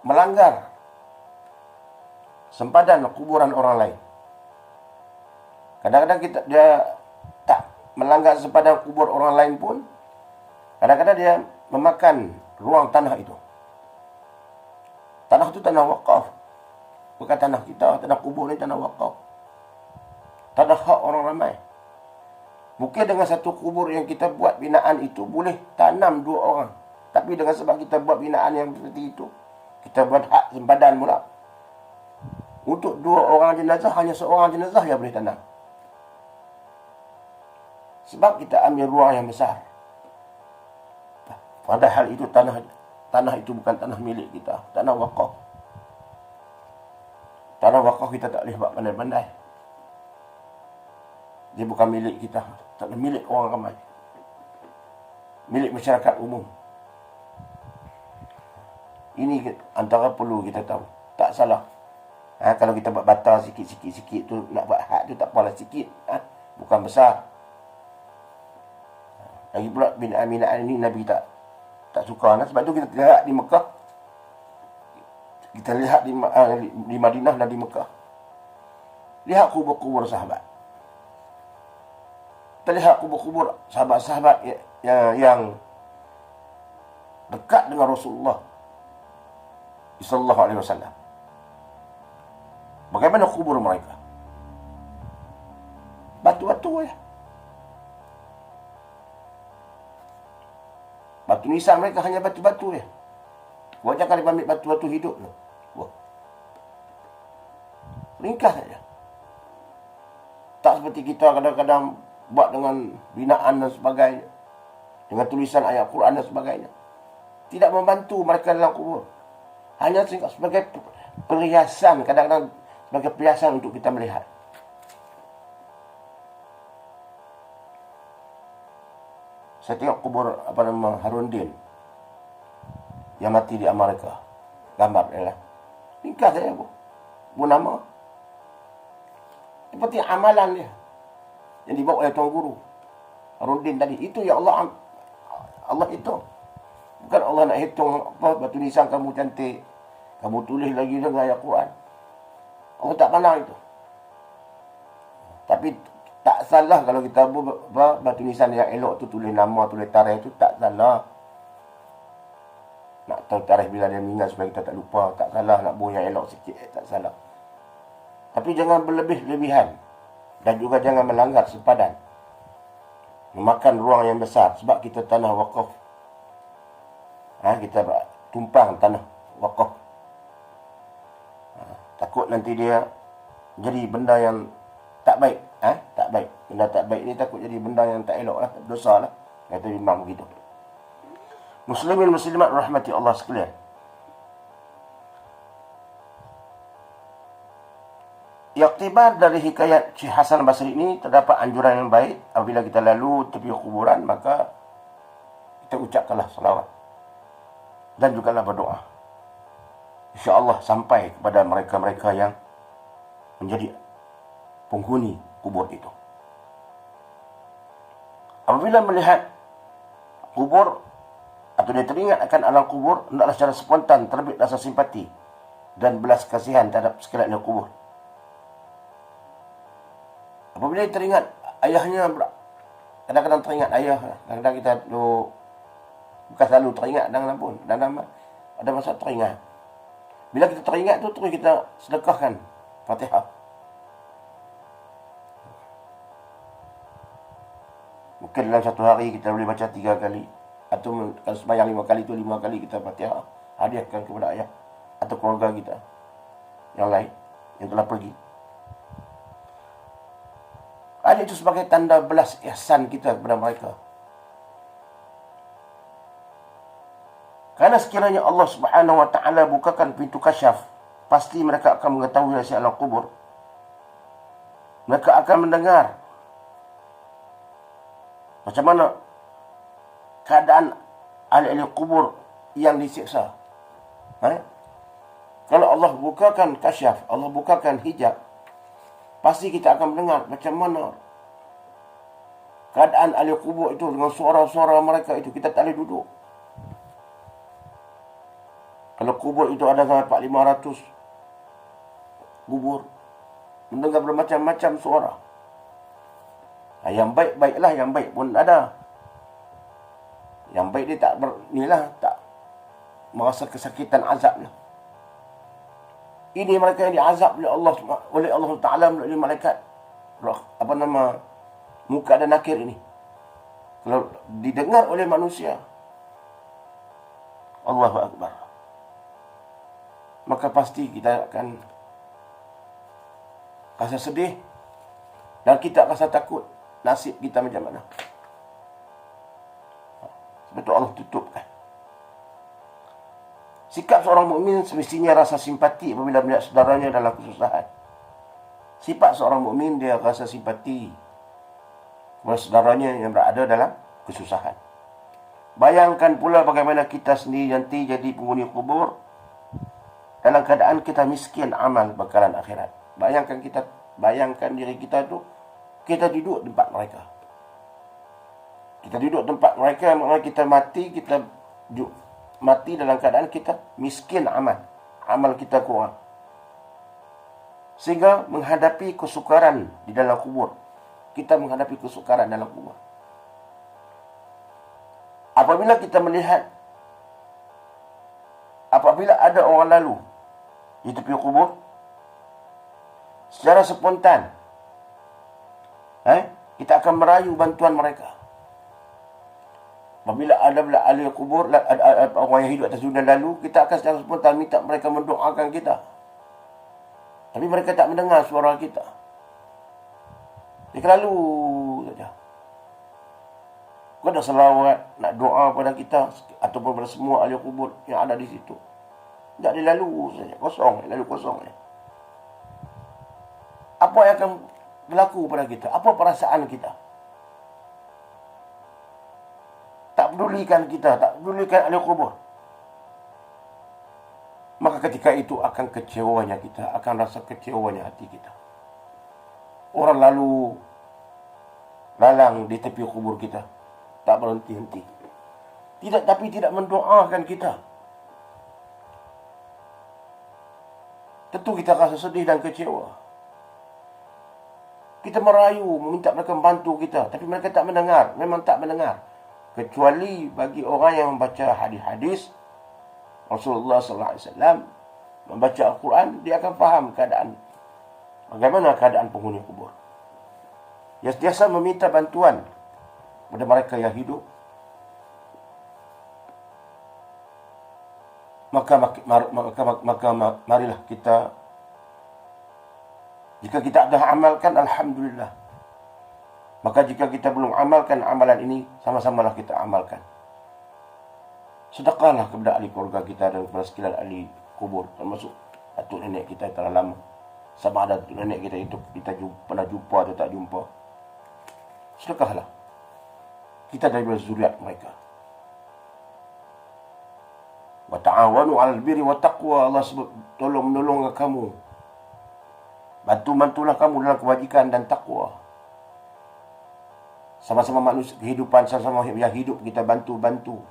melanggar sempadan kuburan orang lain. Kadang-kadang dia tak melanggar sempadan kubur orang lain pun, kadang-kadang dia memakan ruang tanah itu. Tanah itu tanah wakaf. Bukan tanah kita, tanah kubur ni tanah wakaf. Tanah hak orang ramai. Mungkin dengan satu kubur yang kita buat binaan itu boleh tanam 2 orang. Tapi dengan sebab kita buat binaan yang seperti itu, kita buat hak sempadan pula. Untuk 2 orang jenazah, hanya seorang jenazah yang boleh tanam. Sebab kita ambil ruang yang besar. Padahal itu tanah itu bukan tanah milik kita, tanah wakaf. Tanah wakaf kita tak boleh buat pandai-pandai. Dia bukan milik kita, tak milik orang ramai. Milik masyarakat umum. Ini antara perlu kita tahu. Tak salah. Kalau kita buat batal sikit-sikit tu, nak buat hak tu tak apalah sikit. Bukan besar. Lagi pula binaan-binaan ini Nabi tak suka. Sebab tu kita lihat di Mekah. Kita lihat di Madinah dan di Mekah. Lihat kubur-kubur sahabat. Kita lihat kubur-kubur sahabat-sahabat yang dekat dengan Rasulullah sallallahu alaihi wasallam. Bagaimana kubur mereka? Batu-batu ya. Batu nisan mereka hanya batu-batu ya. Wajah kali ambil batu-batu hidup tu. Wah. Ringkas saja. Tak seperti kita kadang-kadang buat dengan binaan dan sebagainya, dengan tulisan ayat Quran dan sebagainya. Tidak membantu mereka dalam kubur. Hanya sebagai perhiasan, kadang-kadang sebagai perhiasan untuk kita melihat. . Saya tengok kubur Harundin yang mati di Amerika. Gambar dia lah. Ringkas saya pun. Nama. Seperti amalan dia yang dibawa oleh Tuan Guru Harundin tadi. Itu ya Allah itu. Bukan Allah nak hitung batu nisan kamu cantik, kamu tulis lagi dengan ayat Quran. Allah tak pandang itu. Tapi tak salah kalau kita batu nisan yang elok tu tulis nama, tulis tarikh tu tak salah. Nak tahu tarikh bila dia meninggal supaya kita tak lupa, tak salah. Nak buang yang elok sikit, tak salah. Tapi jangan berlebih-lebihan. Dan juga jangan melanggar sepadan. Memakan ruang yang besar. Sebab kita tanah wakaf. Kita tumpang tanah wakaf. Takut nanti dia jadi benda yang tak baik. Tak baik. Benda tak baik ni takut jadi benda yang tak elok lah. Dosa lah. Kata imam begitu. Muslimin muslimat rahmati Allah sekalian. Iktibar dari hikayat Syekh Hasan Basri ini terdapat anjuran yang baik. Apabila kita lalu tepi kuburan, maka kita ucapkanlah salawat. Dan jugalah berdoa. InsyaAllah sampai kepada mereka-mereka yang menjadi penghuni kubur itu. Apabila melihat kubur atau dia teringat akan alam kubur, hendaklah secara spontan terbit rasa simpati dan belas kasihan terhadap sekalian kubur. Apabila dia teringat ayahnya, kadang-kadang teringat ayah, kadang-kadang kita bukan selalu teringat, kadang-kadang pun ada masa teringat. Bila kita teringat tu, terus kita sedekahkan Fatihah. Mungkin dalam satu hari kita boleh baca 3 kali. Atau kalau sembahyang 5 kali tu 5 kali kita Fatihah. Hadiahkan kepada ayah atau keluarga kita yang lain yang telah pergi. Ada itu sebagai tanda belas ihsan kita kepada mereka. Karena sekiranya Allah Subhanahu wa taala bukakan pintu kasyaf, pasti mereka akan mengetahui rahsia alam kubur. Mereka akan mendengar macam mana keadaan ahli-ahli kubur yang disiksa. Kalau Allah bukakan kasyaf, Allah bukakan hijab, pasti kita akan mendengar macam mana keadaan ahli kubur itu dengan suara-suara mereka itu. Kita tak boleh duduk. Kalau kubur itu ada sampai 500 kubur, mendengar bermacam-macam suara. Yang baik-baiklah, yang baik pun ada. Yang baik dia tak tak merasa kesakitan azabnya. Ini mereka yang diazab oleh Allah Taala melalui malaikat muka dan nakir ini. Kalau didengar oleh manusia, Allahu Akbar, maka pasti kita akan rasa sedih dan kita rasa takut nasib kita macam mana. Sebab itu Allah tutupkan. Sikap seorang mukmin semestinya rasa simpati apabila melihat saudaranya dalam kesusahan. Sifat seorang mukmin dia rasa simpati kepada saudaranya yang berada dalam kesusahan. Bayangkan pula bagaimana kita sendiri nanti jadi penghuni kubur dalam keadaan kita miskin amal bekalan akhirat. Bayangkan diri kita tu, kita duduk tempat mereka. Kita duduk tempat mereka, maknanya kita mati dalam keadaan kita miskin amal kita kurang. Sehingga menghadapi kesukaran di dalam kubur. Kita menghadapi kesukaran dalam kubur. Apabila kita melihat, apabila ada orang lalu di tepi kubur, secara spontan, kita akan merayu bantuan mereka. Apabila ada ahli kubur, ada orang yang hidup atas dunia lalu, kita akan secara spontan minta mereka mendoakan kita. Tapi mereka tak mendengar suara kita. Dia lalu saja. Kau ada selawat, nak doa pada kita ataupun pada semua ahli kubur yang ada di situ. Tak dia lalu saja, lalu kosong. Apa yang akan berlaku pada kita? Apa perasaan kita? pedulikan kita, tak pedulikan ahli kubur, maka ketika itu akan kecewanya kita, akan rasa kecewanya hati kita. Orang lalu lalang di tepi kubur kita, tak berhenti-henti. Tapi tidak mendoakan kita. Tentu kita rasa sedih dan kecewa. Kita merayu, meminta mereka membantu kita, tapi mereka tak mendengar. Memang tak mendengar. Kecuali bagi orang yang membaca hadis-hadis Rasulullah SAW, membaca Al-Quran, dia akan faham keadaan. Bagaimana keadaan penghuni kubur. Dia sentiasa meminta bantuan kepada mereka yang hidup. Maka marilah kita, jika kita dah amalkan, alhamdulillah. Maka jika kita belum amalkan amalan ini, sama-samalah kita amalkan. Sedekahlah kepada ahli keluarga kita dan kepada sekalian ahli kubur, termasuk atuk nenek kita yang telah lama. Sama ada atuk nenek kita itu kita pernah jumpa atau tak jumpa. Sedekahlah. Kita daripada zuriat mereka. Wa ta'awanu 'alal birri wa taqwa. Allah sebut tolong-menolong kamu. Bantu-bantulah kamu dalam kebajikan dan takwa. Sama-sama manusia, kehidupan sama-sama yang hidup, kita bantu-bantu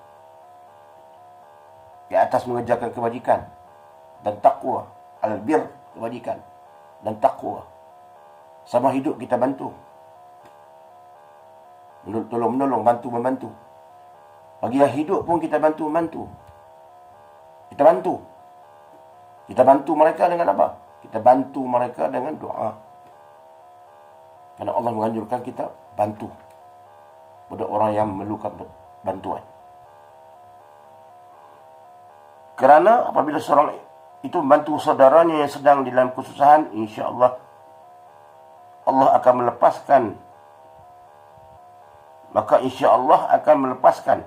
di atas mengerjakan kebajikan dan takwa. Al-bir, kebajikan dan takwa. Sama hidup kita bantu. Tolong-menolong, bantu-membantu. Bagi yang hidup pun kita bantu-membantu. Kita bantu. Kita bantu mereka dengan apa? Kita bantu mereka dengan doa. Karena Allah menganjurkan kita bantu pada orang yang memerlukan bantuan. Kerana apabila seorang itu membantu saudaranya yang sedang di dalam kesusahan, insya-Allah Allah akan melepaskan. Maka insya-Allah akan melepaskan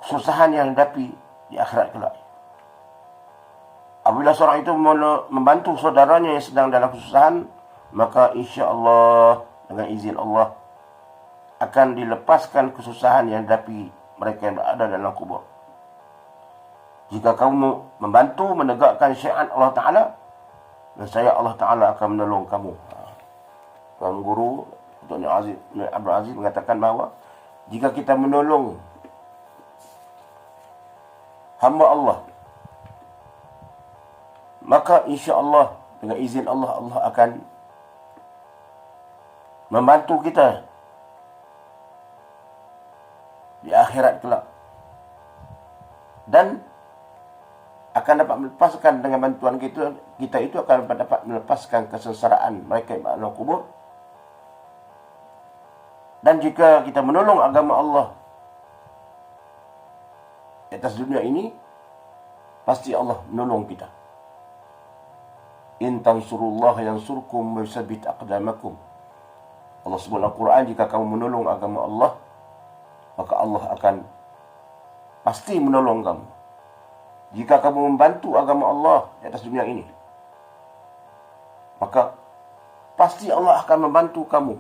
kesusahan yang dihadapi di akhirat kelak. Apabila seorang itu membantu saudaranya yang sedang dalam kesusahan, maka insya-Allah dengan izin Allah akan dilepaskan kesusahan yang dihadapi mereka yang berada dalam kubur. Jika kamu membantu menegakkan syariat Allah Ta'ala, nescaya Allah Ta'ala akan menolong kamu. Tuan Guru Tuan Abdul Aziz mengatakan bahawa jika kita menolong hamba Allah, maka insya-Allah dengan izin Allah, Allah akan membantu kita di akhirat kelak. Dan akan dapat melepaskan dengan bantuan kita itu akan dapat melepaskan kesengsaraan mereka yang dalam kubur. Dan jika kita menolong agama Allah di atas dunia ini, pasti Allah menolong kita. In tansurullaha yansurkum wa yusabbit aqdamakum. Allah sebut dalam Quran, jika kamu menolong agama Allah, maka Allah akan pasti menolong kamu. Jika kamu membantu agama Allah di atas dunia ini, maka pasti Allah akan membantu kamu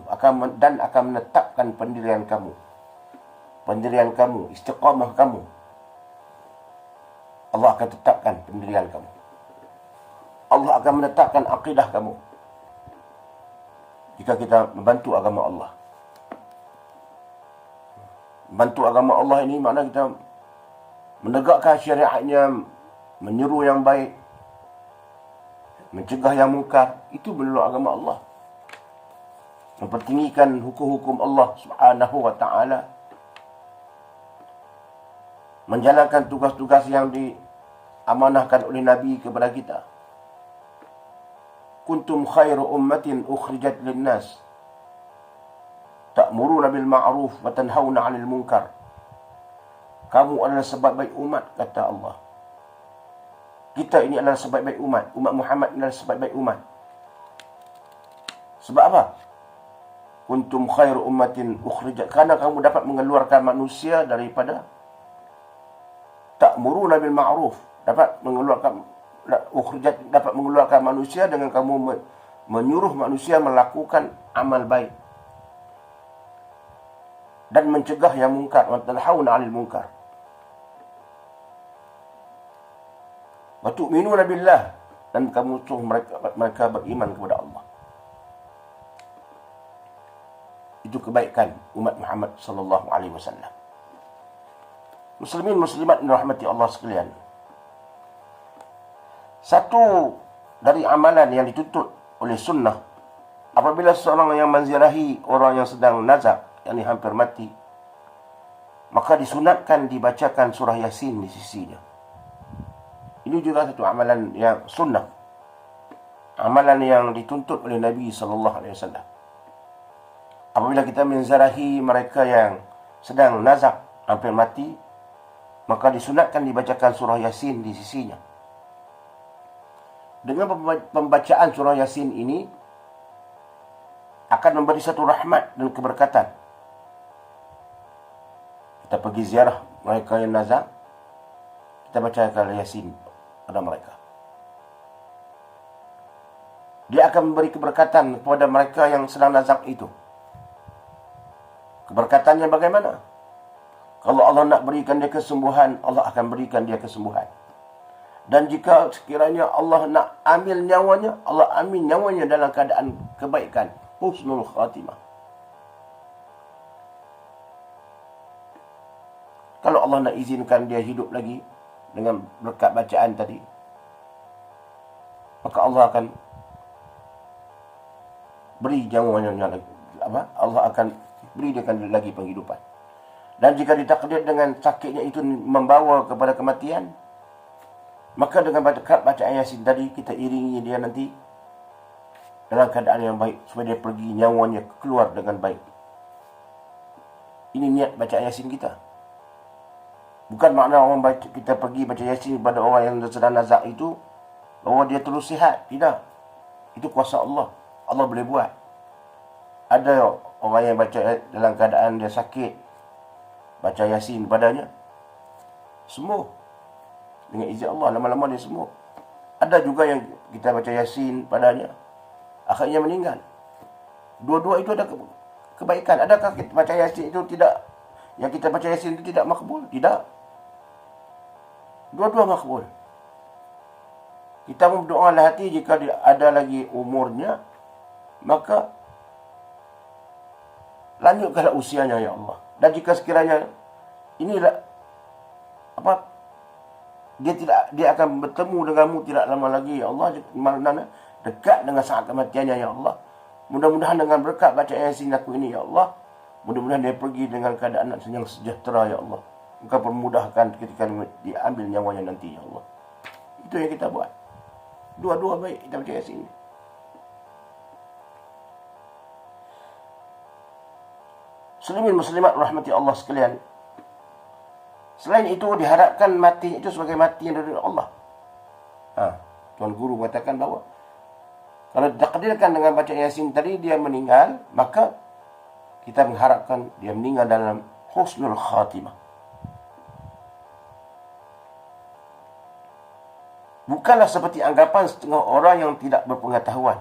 dan akan menetapkan pendirian kamu. Pendirian kamu, istiqamah kamu. Allah akan tetapkan pendirian kamu. Allah akan menetapkan akidah kamu. Jika kita membantu agama Allah. Membantu agama Allah ini makna kita menegakkan syariatnya, menyeru yang baik, mencegah yang mungkar. Itu menolong agama Allah. Mempertinggikan hukum-hukum Allah Subhanahu wa ta'ala. Menjalankan tugas-tugas yang diamanahkan oleh Nabi kepada kita. Kuntum khairu ummatin ukhrijat linnas ta'muruna bil ma'ruf wa tanhauna 'anil munkar. Kamu adalah sebaik-baik umat, kata Allah. Kita ini adalah sebaik-baik umat. Umat Muhammad adalah sebaik-baik umat. Sebab apa? Kuntum khairu ummatin ukhrijat, karena kamu dapat mengeluarkan manusia daripada ta'muruna bil ma'ruf, dapat mengeluarkan manusia dengan kamu menyuruh manusia melakukan amal baik. dan mencegah yang mungkar, wa tanhauna 'anil munkar. Wa tu'minuna billah, dan kamu mereka beriman kepada Allah. Itu kebaikan umat Muhammad sallallahu alaihi wasallam. Muslimin muslimat yang dirahmati Allah sekalian. Satu dari amalan yang dituntut oleh sunnah, apabila seorang yang menziarahi orang yang sedang nazak, yakni hampir mati, maka disunatkan dibacakan surah Yasin di sisinya. Ini juga satu amalan yang sunnah, amalan yang dituntut oleh Nabi sallallahu alaihi wasallam. Apabila kita menziarahi mereka yang sedang nazak, hampir mati, maka disunatkan dibacakan surah Yasin di sisinya. Dengan pembacaan surah Yasin ini akan memberi satu rahmat dan keberkatan. Kita pergi ziarah mereka yang nazak, kita bacakan Yasin pada mereka. Dia akan memberi keberkatan kepada mereka yang sedang nazak itu. Keberkatannya bagaimana? Kalau Allah nak berikan dia kesembuhan, Allah akan berikan dia kesembuhan. Dan jika sekiranya Allah nak ambil nyawanya, Allah ambil nyawanya dalam keadaan kebaikan, husnul khatimah. Kalau Allah nak izinkan dia hidup lagi dengan berkat bacaan tadi, maka Allah akan beri nyawanya Allah akan beri dia lagi penghidupan. Dan jika ditakdir dengan sakitnya itu membawa kepada kematian, maka dengan bacaan Yasin tadi, kita iringi dia nanti dalam keadaan yang baik, supaya dia pergi, nyawanya keluar dengan baik. Ini niat bacaan Yasin kita. Bukan makna orang baca, kita pergi baca Yasin kepada orang yang sedang nazak itu, bahawa dia terus sihat. Tidak. Itu kuasa Allah. Allah boleh buat. Ada orang yang baca dalam keadaan dia sakit, baca Yasin padanya, sembuh. Dengan izin Allah, lama-lama dia sembuh. Ada juga yang kita baca Yasin padanya, akhirnya meninggal. Dua-dua itu ada kebaikan. Adakah kita baca Yasin itu tidak, yang kita baca Yasin itu tidak makbul? Tidak. Dua-dua makbul. Kita berdoalah hati, jika dia ada lagi umurnya, maka lanjutkanlah usianya, ya Allah. Dan jika sekiranya inilah dia akan bertemu denganmu tidak lama lagi, ya Allah, mana dekat dengan saat kematiannya, ya Allah. Mudah-mudahan dengan berkat baca Yasin aku ini, ya Allah, mudah-mudahan dia pergi dengan keadaan yang sejahtera, ya Allah. Engkau permudahkan ketika diambil nyawanya nanti, ya Allah. Itu yang kita buat. Dua-dua baik kita baca Yasin. Muslimin muslimat rahmati Allah sekalian. Selain itu, diharapkan mati itu sebagai mati yang dari Allah. Tuan Guru mengatakan bahawa kalau ditakdirkan dengan baca Yasin tadi dia meninggal, maka kita mengharapkan dia meninggal dalam husnul khatimah. Bukanlah seperti anggapan setengah orang yang tidak berpengetahuan,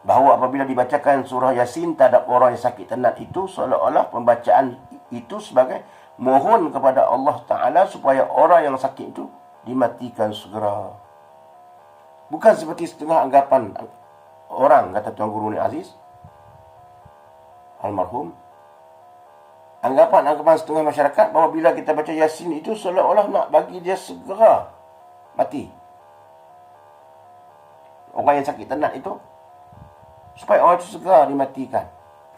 bahawa apabila dibacakan surah Yasin terhadap orang yang sakit tenat itu, seolah-olah pembacaan itu sebagai mohon kepada Allah Ta'ala supaya orang yang sakit itu dimatikan segera. Bukan seperti setengah anggapan orang, kata Tuan Guru ni Aziz almarhum. Anggapan setengah masyarakat bahawa bila kita baca Yasin itu seolah-olah nak bagi dia segera mati, orang yang sakit tenat itu, supaya orang itu segera dimatikan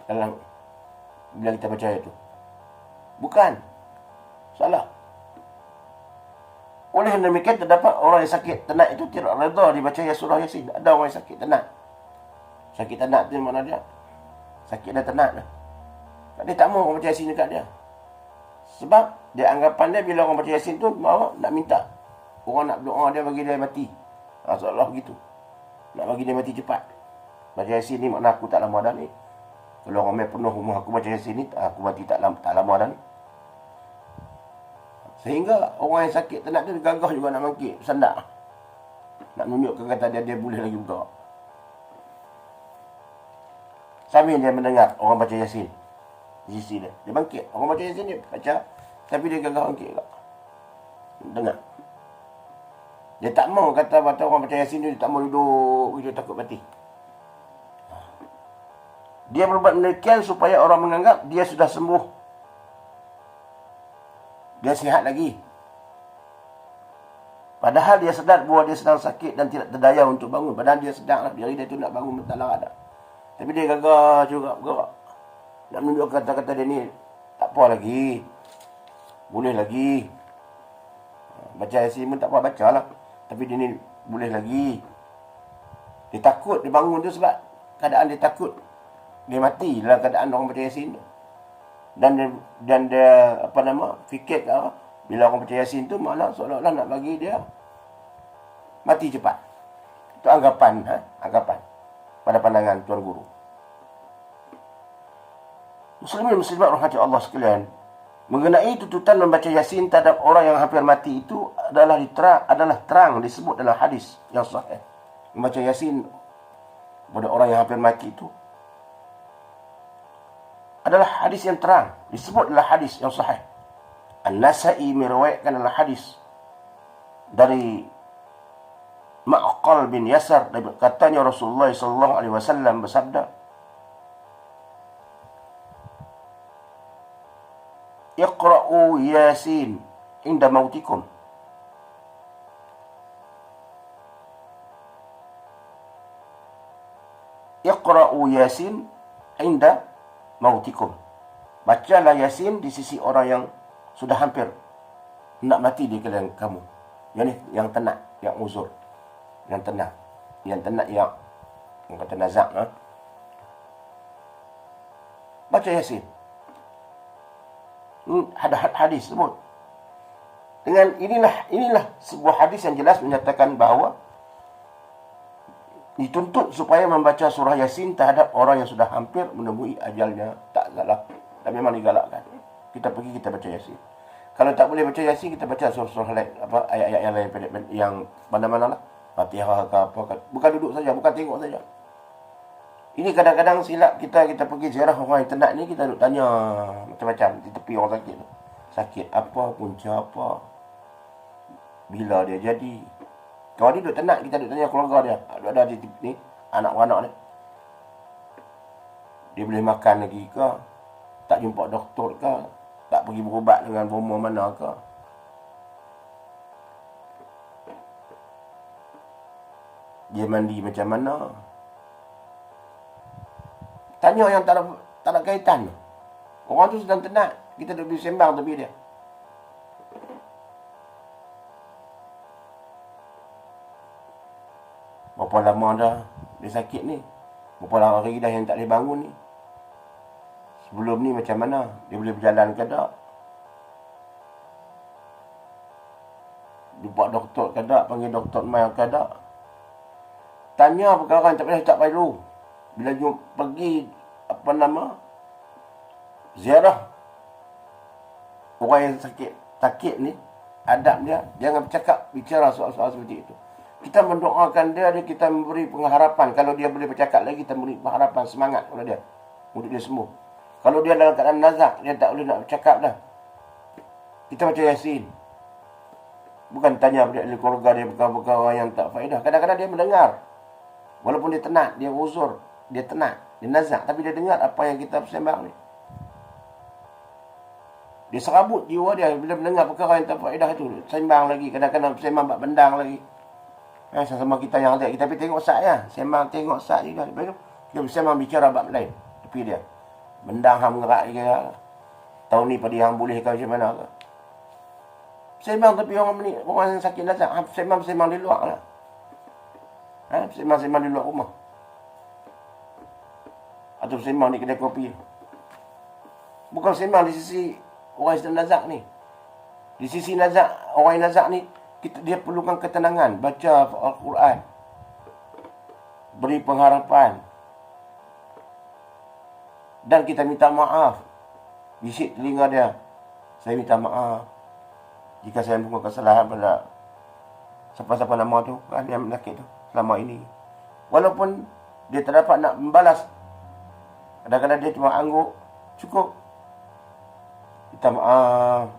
dalam bila kita baca itu. Bukan. Salah. Oleh demikian, terdapat orang yang sakit tenat itu tidak reda dibaca surah Yasin. Ada orang yang sakit tenat. Sakit tenat itu mana dia? Sakit dah tenat dah. Dia tak mahu orang baca Yasin dekat dia. Sebab dia anggapan dia bila orang baca Yasin tu mahu nak minta orang nak doa dia bagi dia mati. Seolah begitu. Nak bagi dia mati cepat. Baca Yasin ni makna aku tak lama dah ni. Kalau orang main penuh rumah aku baca Yasin ni, aku mati tak lama dah ni. Sehingga orang yang sakit tenat tu gagah juga nak mangkit, sandak. Nak menunjukkan kata dia boleh lagi bergerak. Sambil dia mendengar orang baca Yasin. di sisi dia. Dia bangkit. Orang baca Yasin dia baca, tapi dia gagah bangkit juga. Dengar. Dia tak mau kata orang baca Yasin dia tak mau duduk, dia takut mati. Dia berbuat demikian supaya orang menganggap dia sudah sembuh. Dia sihat lagi. Padahal dia sedar bahawa dia sedang sakit dan tidak berdaya untuk bangun. Padahal dia sedang lah. Dia tu nak bangun tak ada. Tapi dia gagah juga bergerak. Nak menunjuk kata-kata dia ni. Tak apa lagi. Boleh lagi. Baca Yasin pun tak apa, baca lah. Tapi dia ni boleh lagi. Dia takut dia bangun tu sebab keadaan dia takut. Dia mati dalam keadaan orang baca Yasin tu. Dan dia fikir bila orang baca Yasin tu malah seolah-olah nak bagi dia mati cepat. Itu anggapan pada pandangan Tuan Guru. Muslimin muslimat rahmati Allah sekalian, mengenai tuntutan membaca Yasin terhadap orang yang hampir mati itu adalah terang disebut dalam hadis yang sahih. Membaca Yasin pada orang yang hampir mati itu adalah hadis yang terang, disebut dalam hadis yang sahih. An-Nasa'i meriwayatkan dalam hadis dari Ma'qal bin Yasar, katanya Rasulullah sallallahu alaihi wasallam bersabda, "Iqra'u Yasin inda mautikum." Iqra'u Yasin inda mautikum. Bacalah Yasin di sisi orang yang sudah hampir nak mati di kalangan kamu. Yang tenat, yang uzur, yang tenat, yang kata nazak. Baca Yasin. Ada hadis sebut. Dengan inilah sebuah hadis yang jelas menyatakan bahawa dituntut supaya membaca surah Yasin terhadap orang yang sudah hampir menemui ajalnya. Tak salah. Dan memang digalakkan. Kita pergi, kita baca Yasin. Kalau tak boleh baca Yasin, kita baca surah lain, ayat-ayat yang lain, yang mana-mana lah. Fatihah ke apa. Bukan duduk saja, bukan tengok saja. Ini kadang-kadang silap kita pergi ziarah orang yang tenat ni, kita duduk tanya macam-macam di tepi orang sakit tu. Sakit apa, punca apa, bila dia jadi. Kalau dia duduk tenat, kita duduk tanya keluarga dia. Ada di ni, anak-anak dia. Dia boleh makan lagi ke? Tak jumpa doktor ke? Tak pergi berubat dengan bomo mana ke? Dia mandi macam mana? Tanya yang tak ada kaitan. Orang tu sedang tenat. Kita duduk sembang tepi dia. Berapa lama dah dia sakit ni? Berapa hari dah yang tak boleh bangun ni? Sebelum ni macam mana? Dia boleh berjalan ke tak? Jumpa doktor ke tak? Panggil doktor mai ke tak? Tanya perkara yang tak perlu. Bila pergi ziarah orang yang sakit ni, adab dia jangan bicara soal-soal seperti itu. Kita mendoakan dia, kita memberi pengharapan. Kalau dia boleh bercakap lagi, kita beri pengharapan, semangat kepada dia untuk dia sembuh. Kalau dia dalam keadaan nazak, dia tak boleh nak bercakap dah, kita baca Yasin. Bukan tanya pada ahli keluarga dia perkara-perkara yang tak faedah. Kadang-kadang dia mendengar, walaupun dia tenat, dia uzur, dia tenat, dia nazak, tapi dia dengar apa yang kita sembang ni. Dia serabut jiwa dia bila mendengar perkara yang tak faedah itu. Sembang lagi, kadang-kadang sembang bab bendang lagi. Sama kita yang ada, kita pergi tengok sat ya. Sembang tengok sat juga. Lepas tu, kita sembang bicara bab lain. Tepi dia. Bendang hang gerak dia. Tahun ni pada hang boleh ke macam mana ke. Sembang tapi orang yang sakit nazak. Sembang di luar lah. Sembang di luar rumah. Atau sembang di kedai kopi. Bukan sembang di sisi orang yang sedang nazak ni. Di sisi nazak, orang yang nazak ni, dia perlukan ketenangan. Baca Al-Quran. Beri pengharapan. Dan kita minta maaf. Bisik telinga dia. Saya minta maaf jika saya membuat kesalahan pada siapa-siapa nama tu, kan, yang sakit tu selama ini. Walaupun dia tak dapat nak membalas. Kadang-kadang dia cuma angguk. Cukup. minta maaf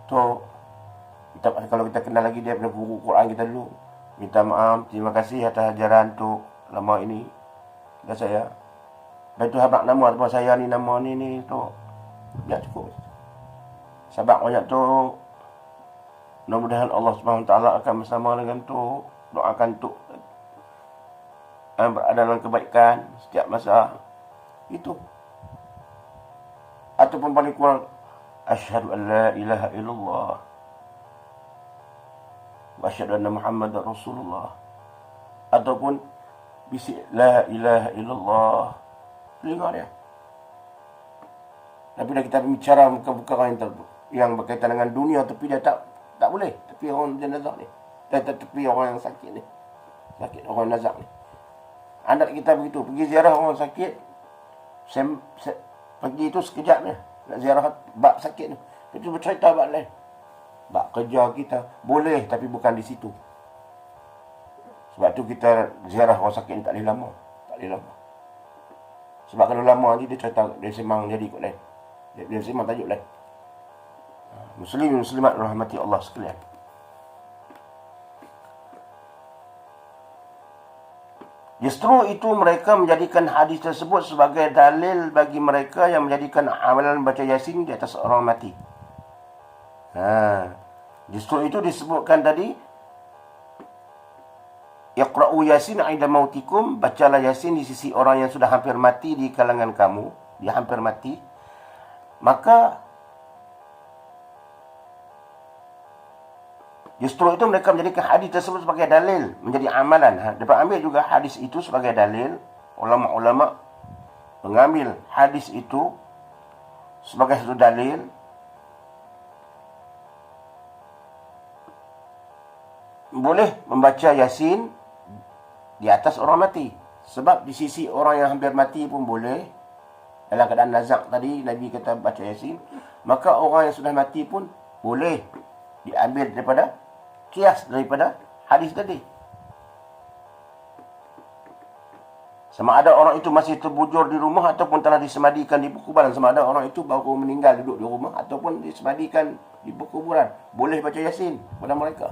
tu. Kalau kita kenal lagi dia pada buku Quran kita dulu, minta maaf, terima kasih atas ajaran tu lama ini dan saya. Lepas tu habaq nama ataupun saya ni nama ni tu. Ya cukup. Sebab banyak tu, mudah-mudahan Allah SWT akan bersama dengan tu. Doakan tu berada dalam kebaikan setiap masa. Itu. Ataupun paling kurang, asyhadu an la ilaha illallah wa asyhadu anna Muhammadar Rasulullah. Ataupun bisik la ilaha illallah. Dengar dia. Tapi dah kita bicara bukan yang berkaitan dengan dunia, tapi dia tak boleh. Tapi orang jenazah ni, tapi orang yang sakit ni, sakit orang nazak ni. Anak kita begitu, pergi ziarah orang sakit, pergi itu sekejap ni, nak ziarah bab sakit ni. Itu bercerita bab lain. Bab kerja kita boleh, tapi bukan di situ. Sebab tu kita ziarah orang sakit ni tak boleh lama, tak boleh lama. Sebab kalau lama nanti dia cerita, dia semang jadi ikut lain. Dia semang tajuk lain. Muslim muslimat rahmati Allah sekalian. Justru itu mereka menjadikan hadis tersebut sebagai dalil bagi mereka yang menjadikan amalan baca Yasin di atas orang mati. Justru itu disebutkan tadi, Iqra'u Yasin 'inda mautikum, bacalah Yasin di sisi orang yang sudah hampir mati di kalangan kamu, dia hampir mati. Maka justru itu mereka menjadikan hadis tersebut sebagai dalil, menjadi amalan. Dapat ambil juga hadis itu sebagai dalil. Ulama-ulama mengambil hadis itu sebagai satu dalil boleh membaca Yasin di atas orang mati. Sebab di sisi orang yang hampir mati pun boleh. Dalam keadaan nazak tadi, Nabi kata baca Yasin. Maka orang yang sudah mati pun boleh diambil daripada kias daripada hadis tadi. Sama ada orang itu masih terbujur di rumah ataupun telah disemadikan di perkuburan. Sama ada orang itu baru meninggal duduk di rumah ataupun disemadikan di perkuburan. Boleh baca Yasin pada mereka.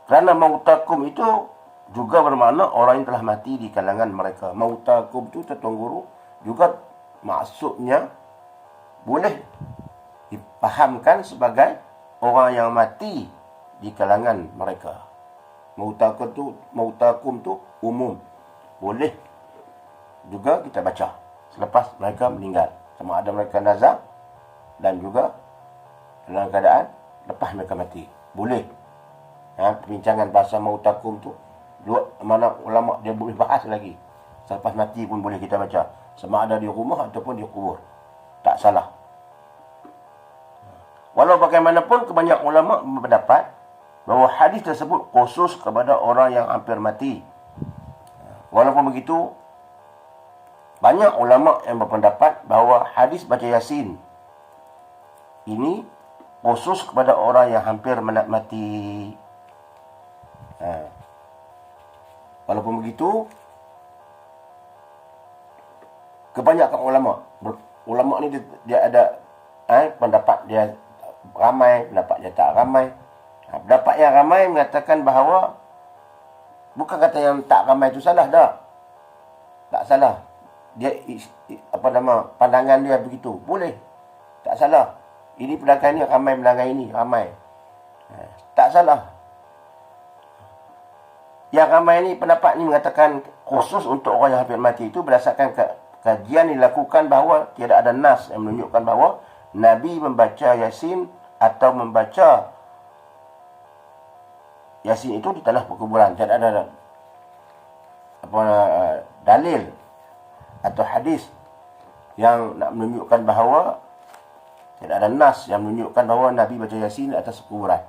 Kerana mautakum itu juga bermakna orang yang telah mati di kalangan mereka. Mautakum itu Tuan Guru juga maksudnya boleh dipahamkan sebagai orang yang mati di kalangan mereka. Mautakum tu umum. Boleh juga kita baca selepas mereka meninggal. Sama ada mereka nazak dan juga dalam keadaan lepas mereka mati. Boleh. Perbincangan bahasa mautakum tu mana ulama dia boleh bahas lagi. Selepas mati pun boleh kita baca. Sama ada di rumah ataupun di kubur. Tak salah. Walau bagaimanapun kebanyakan ulama berpendapat bahawa hadis tersebut khusus kepada orang yang hampir mati. Walaupun begitu, banyak ulama yang berpendapat bahawa hadis baca Yasin ini khusus kepada orang yang hampir mati. Walaupun begitu, kebanyakan ulama ni dia ada pendapat dia ramai, pendapat dia tak ramai. Pendapat yang ramai mengatakan bahawa bukan kata yang tak ramai itu salah dah. Tak salah. Dia pandangan dia begitu. Boleh. Tak salah. Ini pendapat ni ramai melanggar ini, ramai. Tak salah. Yang ramai ni pendapat ni mengatakan khusus untuk orang yang hampir mati itu berdasarkan kajian dilakukan bahawa tidak ada nas yang menunjukkan bahawa Nabi membaca Yasin atau membaca Yasin itu di tanah perkuburan. Tidak ada dalil atau hadis yang nak menunjukkan bahawa tidak ada nas yang menunjukkan bahawa Nabi baca Yasin atas kuburan.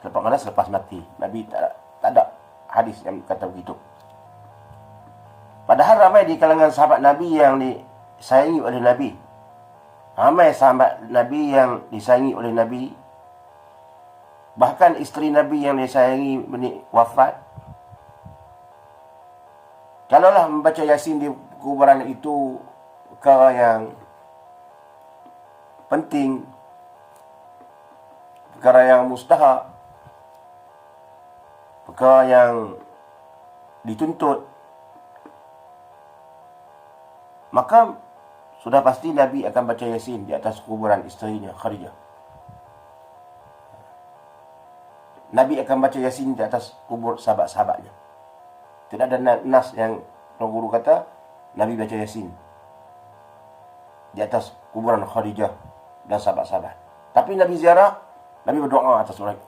Selepas mati. Nabi tak ada hadis yang kata begitu. Padahal ramai di kalangan sahabat Nabi yang disayangi oleh Nabi. Ramai sahabat Nabi yang disayangi oleh Nabi. Bahkan isteri Nabi yang disayangi wafat. Kalaulah membaca Yasin di kuburan itu perkara yang penting, perkara yang mustahak, perkara yang dituntut, maka sudah pasti Nabi akan baca Yasin di atas kuburan isterinya Khadijah. Nabi akan baca Yasin di atas kubur sahabat-sahabatnya. Tidak ada nas yang Tuan Guru kata Nabi baca Yasin di atas kuburan Khadijah dan sahabat-sahabat. Tapi Nabi ziarah, Nabi berdoa atas mereka,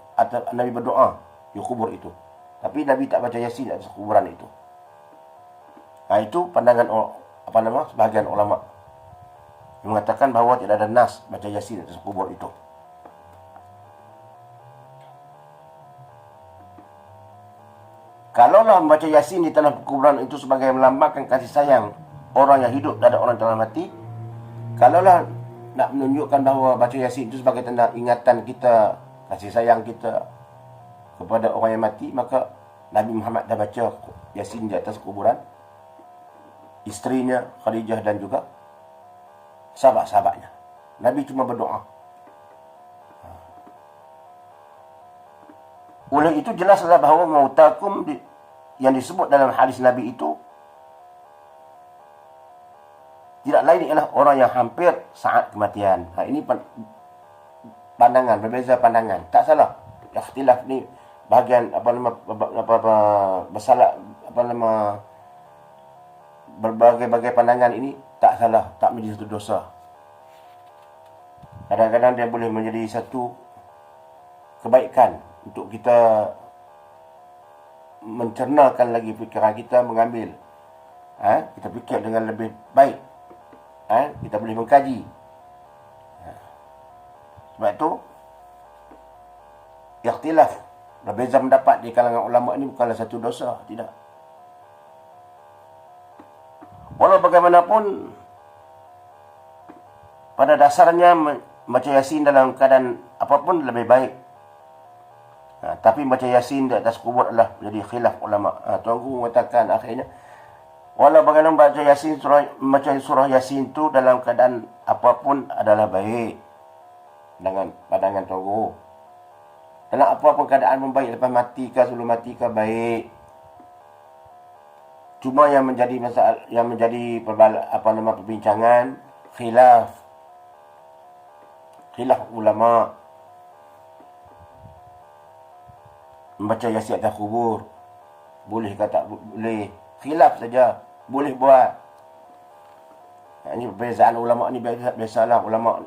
Nabi berdoa di kubur itu. Tapi Nabi tak baca Yasin di atas kuburan itu. Nah, itu pandangan sebahagian ulama yang mengatakan bahawa tidak ada nas baca Yasin di atas kubur itu. Kalaulah membaca Yasin di tanah kuburan itu sebagai melambangkan kasih sayang orang yang hidup dan orang yang telah mati, kalaulah nak menunjukkan bahawa baca Yasin itu sebagai tanda ingatan kita, kasih sayang kita kepada orang yang mati, maka Nabi Muhammad dah baca Yasin di atas kuburan isterinya Khadijah dan juga sahabat-sahabatnya. Nabi cuma berdoa. Oleh itu jelaslah bahawa mautakum yang disebut dalam hadis Nabi itu tidak lain ialah orang yang hampir saat kematian. Ini pandangan, berbeza pandangan. Tak salah. Ikhtilaf ni bahagian berbagai-bagai pandangan ini tak salah, tak menjadi satu dosa. Kadang-kadang dia boleh menjadi satu kebaikan untuk kita mencernakan lagi fikiran kita, mengambil kita fikir dengan lebih baik, kita boleh mengkaji. Sebab itu ikhtilaf, berbeza pendapat di kalangan ulama ini bukanlah satu dosa, tidak. Walau bagaimanapun, pada dasarnya membaca Yasin dalam keadaan apapun lebih baik. Tapi baca Yasin di atas kubur adalah menjadi khilaf ulama. Tuan Guru mengatakan akhirnya, walau bagaimana membaca surah Yasin itu dalam keadaan apapun adalah baik. Dengan pandangan Tuan Guru. Dalam apa-apa keadaan membaik, lepas mati ke, sebelum mati ke, baik. Cuma yang menjadi masalah, yang menjadi perbincangan, khilaf ulama. Membaca Yasin atas kubur, boleh ke tak boleh? Khilaf saja, boleh buat. Ini perbezaan ulama ni biasalah. Ulama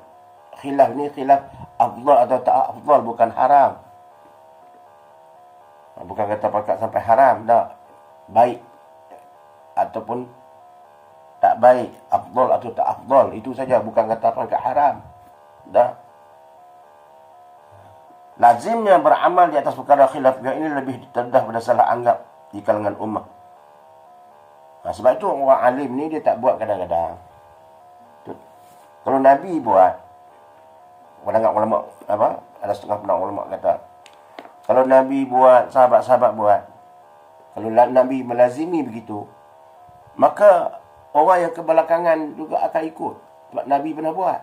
khilaf ni khilaf afdal atau tak afdal, bukan haram. Bukan kata pakat sampai haram, tak. Baik ataupun tak baik, afdal atau tak afdal, itu saja, bukan kata pakat haram. Dah. Lazimnya beramal di atas perkara khilaf ini lebih terdedah pada salah anggap di kalangan ummah. Sebab itu orang alim ni dia tak buat kadang-kadang. Kalau Nabi buat, pandangan ulama ada setengah pandangan ulama kata, kalau Nabi buat, sahabat-sahabat buat, kalau Nabi melazimi begitu, maka orang yang kebelakangan juga akan ikut. Sebab Nabi pernah buat.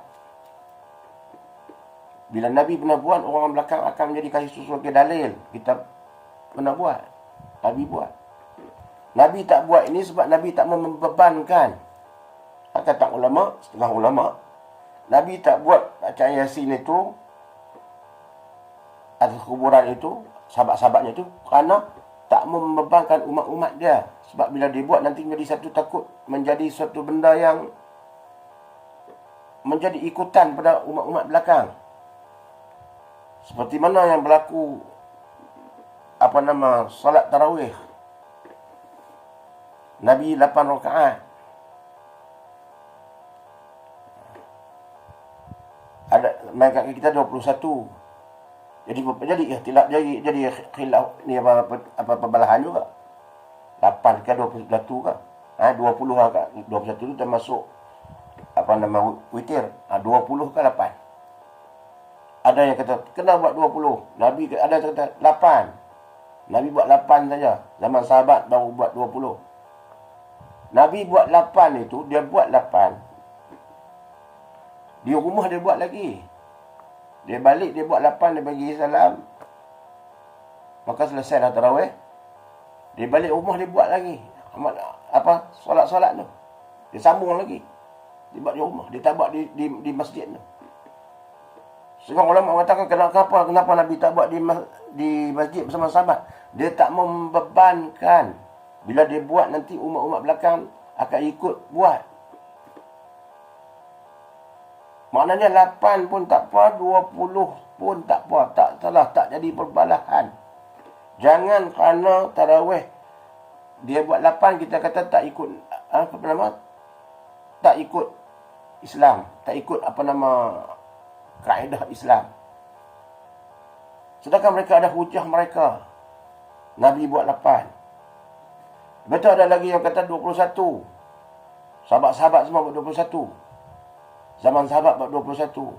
Bila Nabi pernah buat, orang belakang akan menjadi kasih sebagai dalil. Kita pernah buat. Nabi buat. Nabi tak buat ini sebab Nabi tak membebankan. Kata ulama, setengah ulama, Nabi tak buat bacaan Yasin itu atas kuburan itu, sahabat-sahabatnya itu, kerana tak membebankan umat-umat dia. Sebab bila dia buat, nanti menjadi satu takut, menjadi suatu benda yang menjadi ikutan pada umat-umat belakang. Seperti mana yang berlaku salat tarawih. Nabi 8 rakaat. Ada mereka kita 21. Jadi ikhtilaf, jadi khilaf ni apa perbalahan juga. 8 ke 21 ke? 20 ke 21 itu termasuk witir. 20 ke 8. Ada yang kata, kena buat 20. Nabi ada yang kata 8. Nabi buat 8 saja. Zaman sahabat baru buat 20. Nabi buat 8 itu, dia buat 8. Di rumah dia buat lagi. Dia balik, dia buat 8, dia bagi salam. Maka selesai dah tarawih. Dia balik rumah, dia buat lagi. Solat-solat tu. Dia sambung lagi. Dia buat di rumah. Dia tak buat di masjid tu. Sekarang ulama mengatakan kenapa Nabi tak buat di masjid bersama sahabat. Dia tak membebankan. Bila dia buat, nanti umat-umat belakang akan ikut buat. Maknanya 8 pun tak apa, 20 pun tak apa. Tak salah, tak jadi perbalahan. Jangan kerana tarawih dia buat 8, kita kata tak ikut tak ikut Islam, tak ikut kaedah Islam. Sedangkan mereka ada hujah mereka. Nabi buat 8. Betul ada lagi yang kata 21. Sahabat-sahabat semua buat 21. Zaman sahabat buat 21.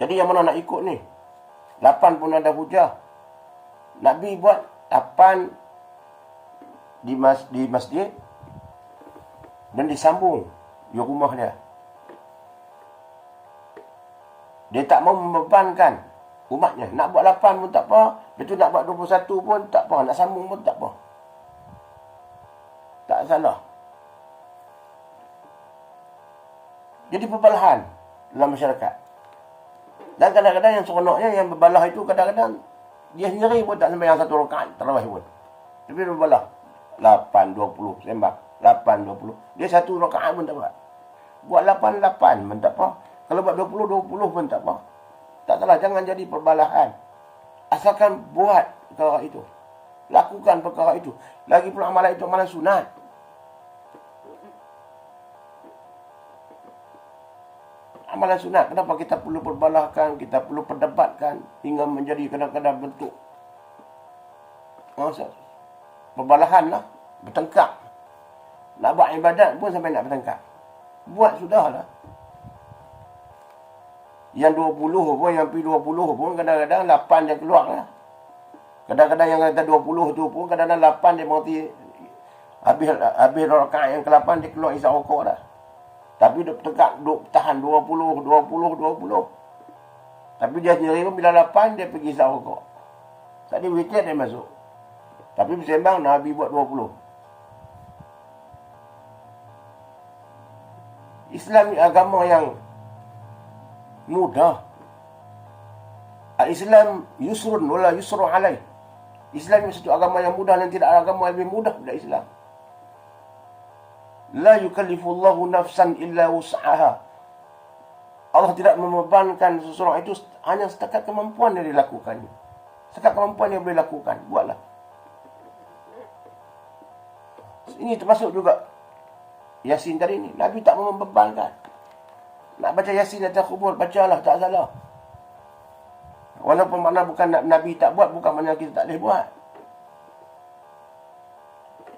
Jadi yang mana nak ikut ni? 8 pun ada hujah. Nabi buat 8 di masjid dan disambung di rumah dia. Dia tak mau membebankan umatnya. Nak buat 8 pun tak apa. Betul nak buat 21 pun tak apa. Nak sambung pun tak apa. Tak salah. Jadi perbalahan dalam masyarakat. Dan kadang-kadang yang seronoknya, yang berbalah itu kadang-kadang dia sendiri pun tak sembahyang 1 rakaat tarawih pun. Tapi dia berbalah 8, 20 sembah. 8, 20. Dia 1 rakaat pun tak buat. Buat 8 pun tak apa. Kalau buat 20 pun tak apa. Tak salah, jangan jadi perbalahan. Asalkan buat perkara itu. Lakukan perkara itu. Lagi pula amalan itu amalan sunat. Amalan sunat. Kenapa kita perlu perbalahkan, kita perlu perdebatkan hingga menjadi kadang-kadang bentuk perbalahan lah. Bertengkar. Nak buat ibadat pun sampai nak bertengkar. Buat sudahlah. Yang 20 pun, yang pergi 20 pun kadang-kadang 8 dia keluar lah. Kadang-kadang yang kata 20 tu pun kadang-kadang 8 dia berhenti. Habis rakaat yang ke-8 dia keluar isyak rokok dah. Tapi dia bertekak, tahan 20. Tapi dia sendiri pun bila 8 dia pergi isyak rokok. Tadi witir dia masuk. Tapi bersembang Nabi buat 20. Islam ni agama yang mudah. Al-Islam yusrun wala yusru alaih. Islam ni satu agama yang mudah dan tidak ada agama yang lebih mudah daripada Islam. La yukallifullahu nafsan illa wus'aha. Allah tidak membebankan seseorang itu hanya setakat kemampuan yang dilakukannya. Setakat kemampuan yang boleh lakukan, buatlah. Ini termasuk juga Yasin tadi ni. Nabi tak membebankan. Nak baca Yasin atas kubur, bacalah, tak salah. Walaupun makna bukan Nabi tak buat, bukan makna kita tak boleh buat.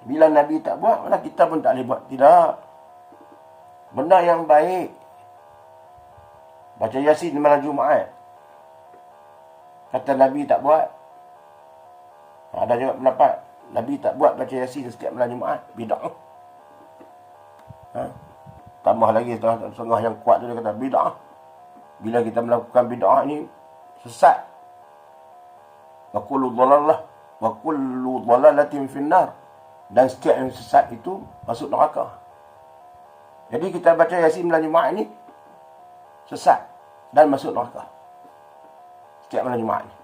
Bila Nabi tak buat, mana kita pun tak boleh buat. Tidak. Benda yang baik. Baca Yasin malam Jumaat. Kata Nabi tak buat. Ada juga pendapat. Nabi tak buat baca Yasin setiap malam Jumaat. Bid'ah. Tambah lagi setengah yang kuat tu dia kata bid'ah. Bila kita melakukan bid'ah ini sesat. Wa kullu dhalalatin finnar. Dan setiap yang sesat itu masuk neraka. Jadi kita baca Yasin malam Jumaat ini sesat dan masuk neraka. Setiap malam Jumaat ini.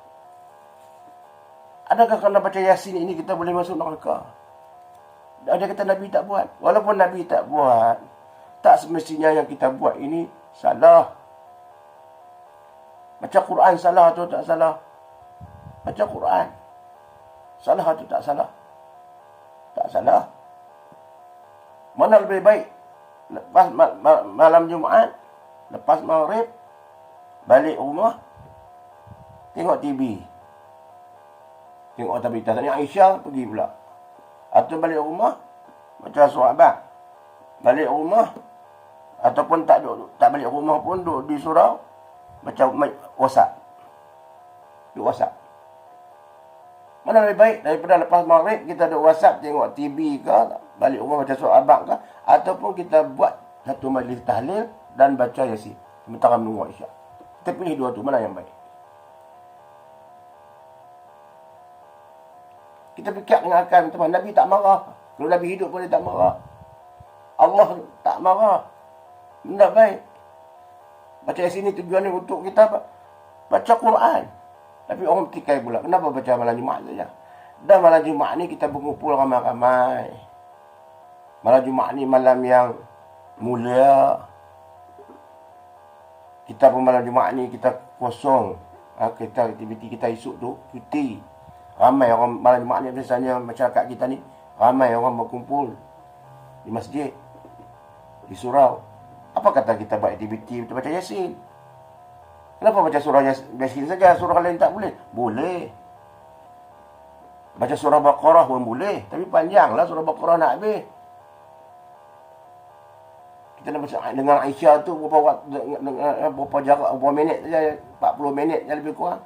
Adakah kerana baca Yasin ini kita boleh masuk neraka? Ada kata Nabi tak buat. Walaupun Nabi tak buat, tak semestinya yang kita buat ini salah. Baca Quran salah atau tak salah? Baca Quran salah atau tak salah? Tak salah. Mana lebih baik? Lepas malam Jumaat, lepas Maghrib, balik rumah, tengok TV. Tengok berita. Tanya Aisyah, pergi pula. Atau balik rumah, baca surah Abad. Balik rumah, ataupun tak balik rumah pun duduk di surau, baca WhatsApp. Di WhatsApp. Mana lebih baik daripada lepas Maghrib kita duduk WhatsApp, tengok TV ke, balik rumah baca surah Abad ke, ataupun kita buat satu majlis tahlil dan baca Yasin sementara menunggu Isyak. Kita pilih dua tu, mana yang baik? Kita fikir dengan akal, teman. Nabi tak marah. Kalau Nabi hidup pun dia tak marah. Allah tak marah. Benda baik. Baca Yasin ni tujuannya untuk kita baca Quran. Tapi orang tikai pula. Kenapa baca malam Jumaat saja? Dan malam Jumaat ni kita berkumpul ramai-ramai. Malam Jumaat ni malam yang mulia. Kita pun malam Jumaat ni kita kosong. Kita aktiviti kita esok tu cuti. Ramai orang malam Jumaat ni, biasanya masyarakat kita ni ramai orang berkumpul di masjid, di surau. Apa kata kita buat aktiviti kita baca Yasin? Kenapa baca surah Yasin saja? Surah lain tak boleh? Boleh. Baca surah Baqarah pun boleh. Tapi panjanglah surah Baqarah nak habis. Kita nak baca dengan Aisyah tu berapa jarak, berapa minit saja, 40 minit je lebih kurang.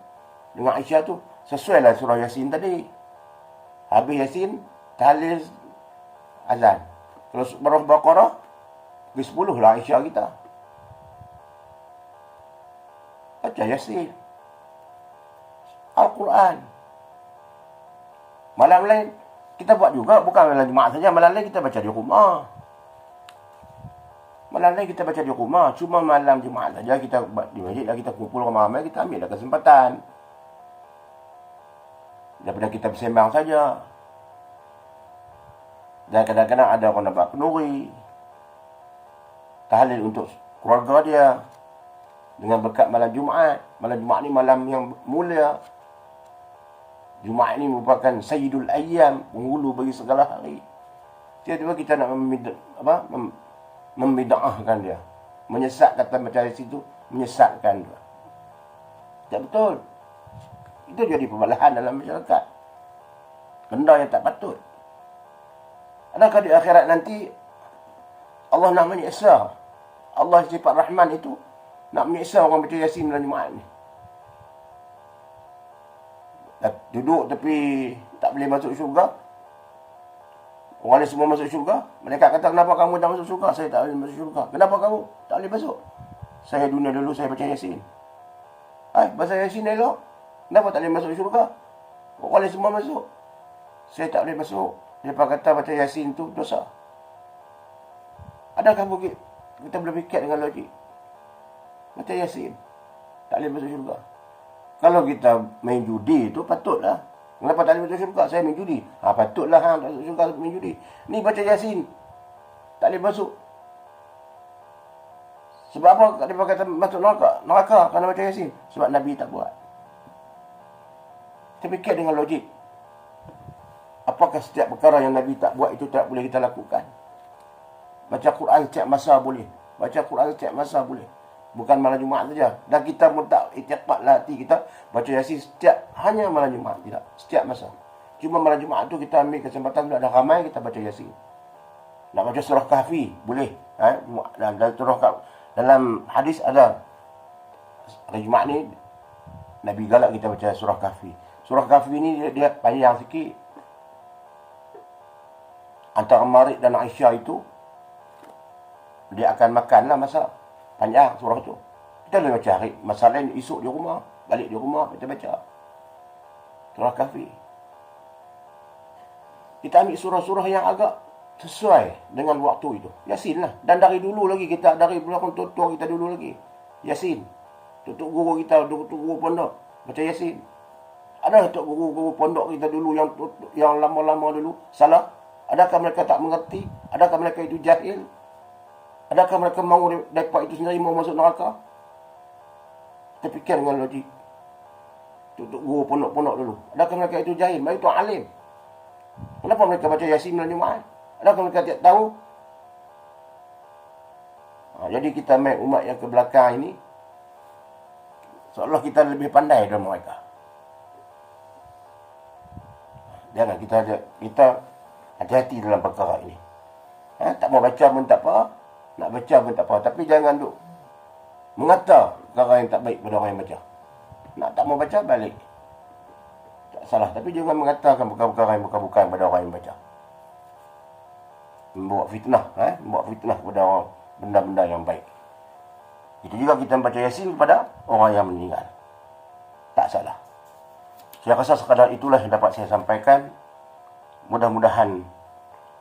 Dengan Aisyah tu sesuailah surah Yasin tadi. Habis Yasin, tahlil, azan. Kalau surah Baqarah, ke 10 lah Aisyah kita. Baca Yasin. Al-Quran. Malam lain kita buat juga, bukan malam Jumaat saja. Malam lain kita baca di rumah. Malam lain kita baca di rumah. Cuma malam Jumaat saja kita buat di masjid lah, kita kumpul ramai-ramai, kita ambil kesempatan. Daripada kita bersembang saja. Dan kadang-kadang ada orang dapat kenduri. Tahlil untuk keluarga dia. Dengan berkat malam Jumaat. Malam Jumaat ni malam yang mulia. Jumaat ni merupakan Sayyidul Ayyam, penghulu bagi segala hari. Tiba-tiba kita nak membida'ahkan dia. Menyesat, kata macam di situ, menyesatkan dia. Tak betul. Itu jadi perbalahan dalam masyarakat. Benda yang tak patut. Adakah di akhirat nanti Allah nak menyiksa? Allah sifat Rahman itu nak menyiksa orang baca Yasin dalam Jumaat ni. Duduk tapi tak boleh masuk syurga. Orang ni semua masuk syurga. Mereka kata, kenapa kamu tak masuk syurga? Saya tak boleh masuk syurga. Kenapa kamu tak boleh masuk? Saya dunia dulu saya baca Yasin. Baca Yasin elok. Kenapa tak boleh masuk syurga? Orang ni semua masuk. Saya tak boleh masuk. Mereka kata baca Yasin tu dosa. Adakah kita boleh fikir dengan logik? Baca Yasin tak boleh masuk syurga. Kalau kita main judi tu patutlah. Kenapa tak boleh masuk syurga? Saya main judi. Patutlah tak masuk syurga main judi. Ni baca Yasin tak boleh masuk. Sebab apa dia kata masuk neraka kerana baca Yasin? Sebab Nabi tak buat. Kita fikir dengan logik. Apakah setiap perkara yang Nabi tak buat itu tak boleh kita lakukan? Baca Quran setiap masa boleh. Baca Quran setiap masa boleh. Bukan malam Jumaat saja. Dan kita pun tak itikadlah hati kita baca Yasin hanya malam Jumaat. Tidak. Setiap masa. Cuma malam Jumaat tu kita ambil kesempatan, ada ramai kita baca Yasin. Nak baca surah Kahfi boleh. Dalam hadis ada. Hari Jumaat ni Nabi galak kita baca surah Kahfi. Surah Kahfi ni dia panjang sikit. Antara Marik dan Aisyah itu dia akan makanlah masa panjang surah tu. Kita boleh baca hari masa lain esok di rumah, balik di rumah kita baca surah Kahfi. Kita ambil surah-surah yang agak sesuai dengan waktu itu. Yasin lah. Dan dari dulu lagi kita, dari belakang tutur kita dulu lagi Yasin. Tutur guru kita, tutur guru pondok baca Yasin. Ada tutur guru pondok kita dulu yang lama-lama dulu salah? Adakah mereka tak mengerti? Adakah mereka itu jahil? Adakah mereka mahu mereka itu sendiri mau masuk neraka? Kita fikir dengan logik. Tutup guru pondok-pondok dulu. Adakah mereka itu jahil? Mereka itu alim. Kenapa mereka baca Yasin malam Jumaat? Adakah mereka tidak tahu? Jadi kita main umat yang ke belakang ini seolah kita lebih pandai daripada mereka. Jangan kita hati-hati dalam perkara ini. Tak mau baca pun tak apa. Nak baca pun tak apa. Tapi jangan duk mengata perkara yang tak baik pada orang yang baca. Nak tak mau baca, balik. Tak salah. Tapi jangan mengatakan perkara-perkara yang bukan-bukan pada orang yang baca. Membawa fitnah. Membawa fitnah kepada orang benda-benda yang baik. Itu juga kita baca Yasin kepada orang yang meninggal. Tak salah. Saya rasa sekadar itulah yang dapat saya sampaikan. Mudah-mudahan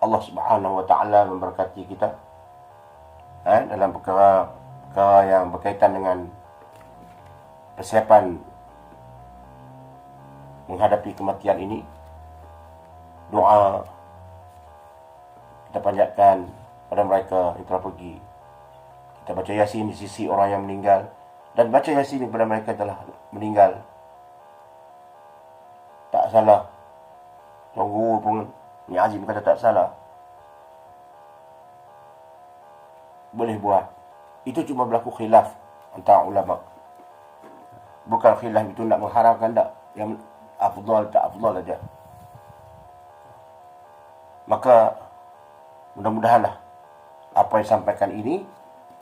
Allah Subhanahu Wa Taala memberkati kita dalam perkara yang berkaitan dengan persiapan menghadapi kematian ini. Doa kita panjatkan pada mereka yang telah pergi. Kita baca Yasin di sisi orang yang meninggal, dan baca Yasin kepada mereka yang telah meninggal. Tak salah. Tuan Guru pun, Ni Azim kata tak salah. Boleh buat. Itu cuma berlaku khilaf antara ulama. Bukan khilaf itu nak mengharamkan tak. Yang afdal tak afdal saja. Maka mudah-mudahanlah apa yang disampaikan ini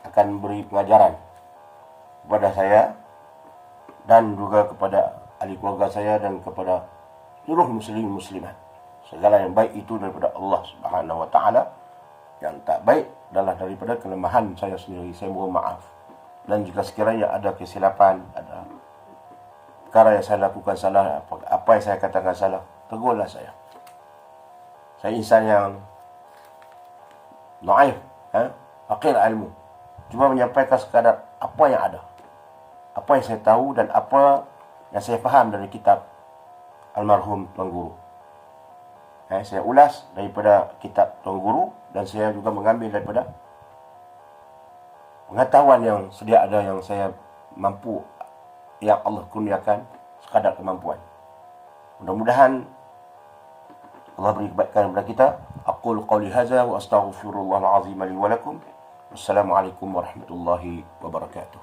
akan memberi pengajaran kepada saya dan juga kepada ahli keluarga saya dan kepada seluruh muslimat. Segala yang baik itu daripada Allah Subhanahu Wa Taala, yang tak baik adalah daripada kelemahan saya sendiri. Saya mohon maaf. Dan jika sekiranya ada kesilapan, ada perkara yang saya lakukan salah, apa yang saya katakan salah, tegurlah saya. Saya insan yang naif, fakir ilmu. Cuma menyampaikan sekadar apa yang ada, apa yang saya tahu dan apa yang saya faham dari kitab almarhum Tuan Guru. Saya ulas daripada kitab Tuan Guru, dan saya juga mengambil daripada pengetahuan yang sedia ada yang saya mampu, yang Allah kurniakan sekadar kemampuan. Mudah-mudahan Allah beri kebaikan kepada kita. Aqulu qawli hadza wa astaghfirullahal azim li wa lakum. Wassalamualaikum warahmatullahi wabarakatuh.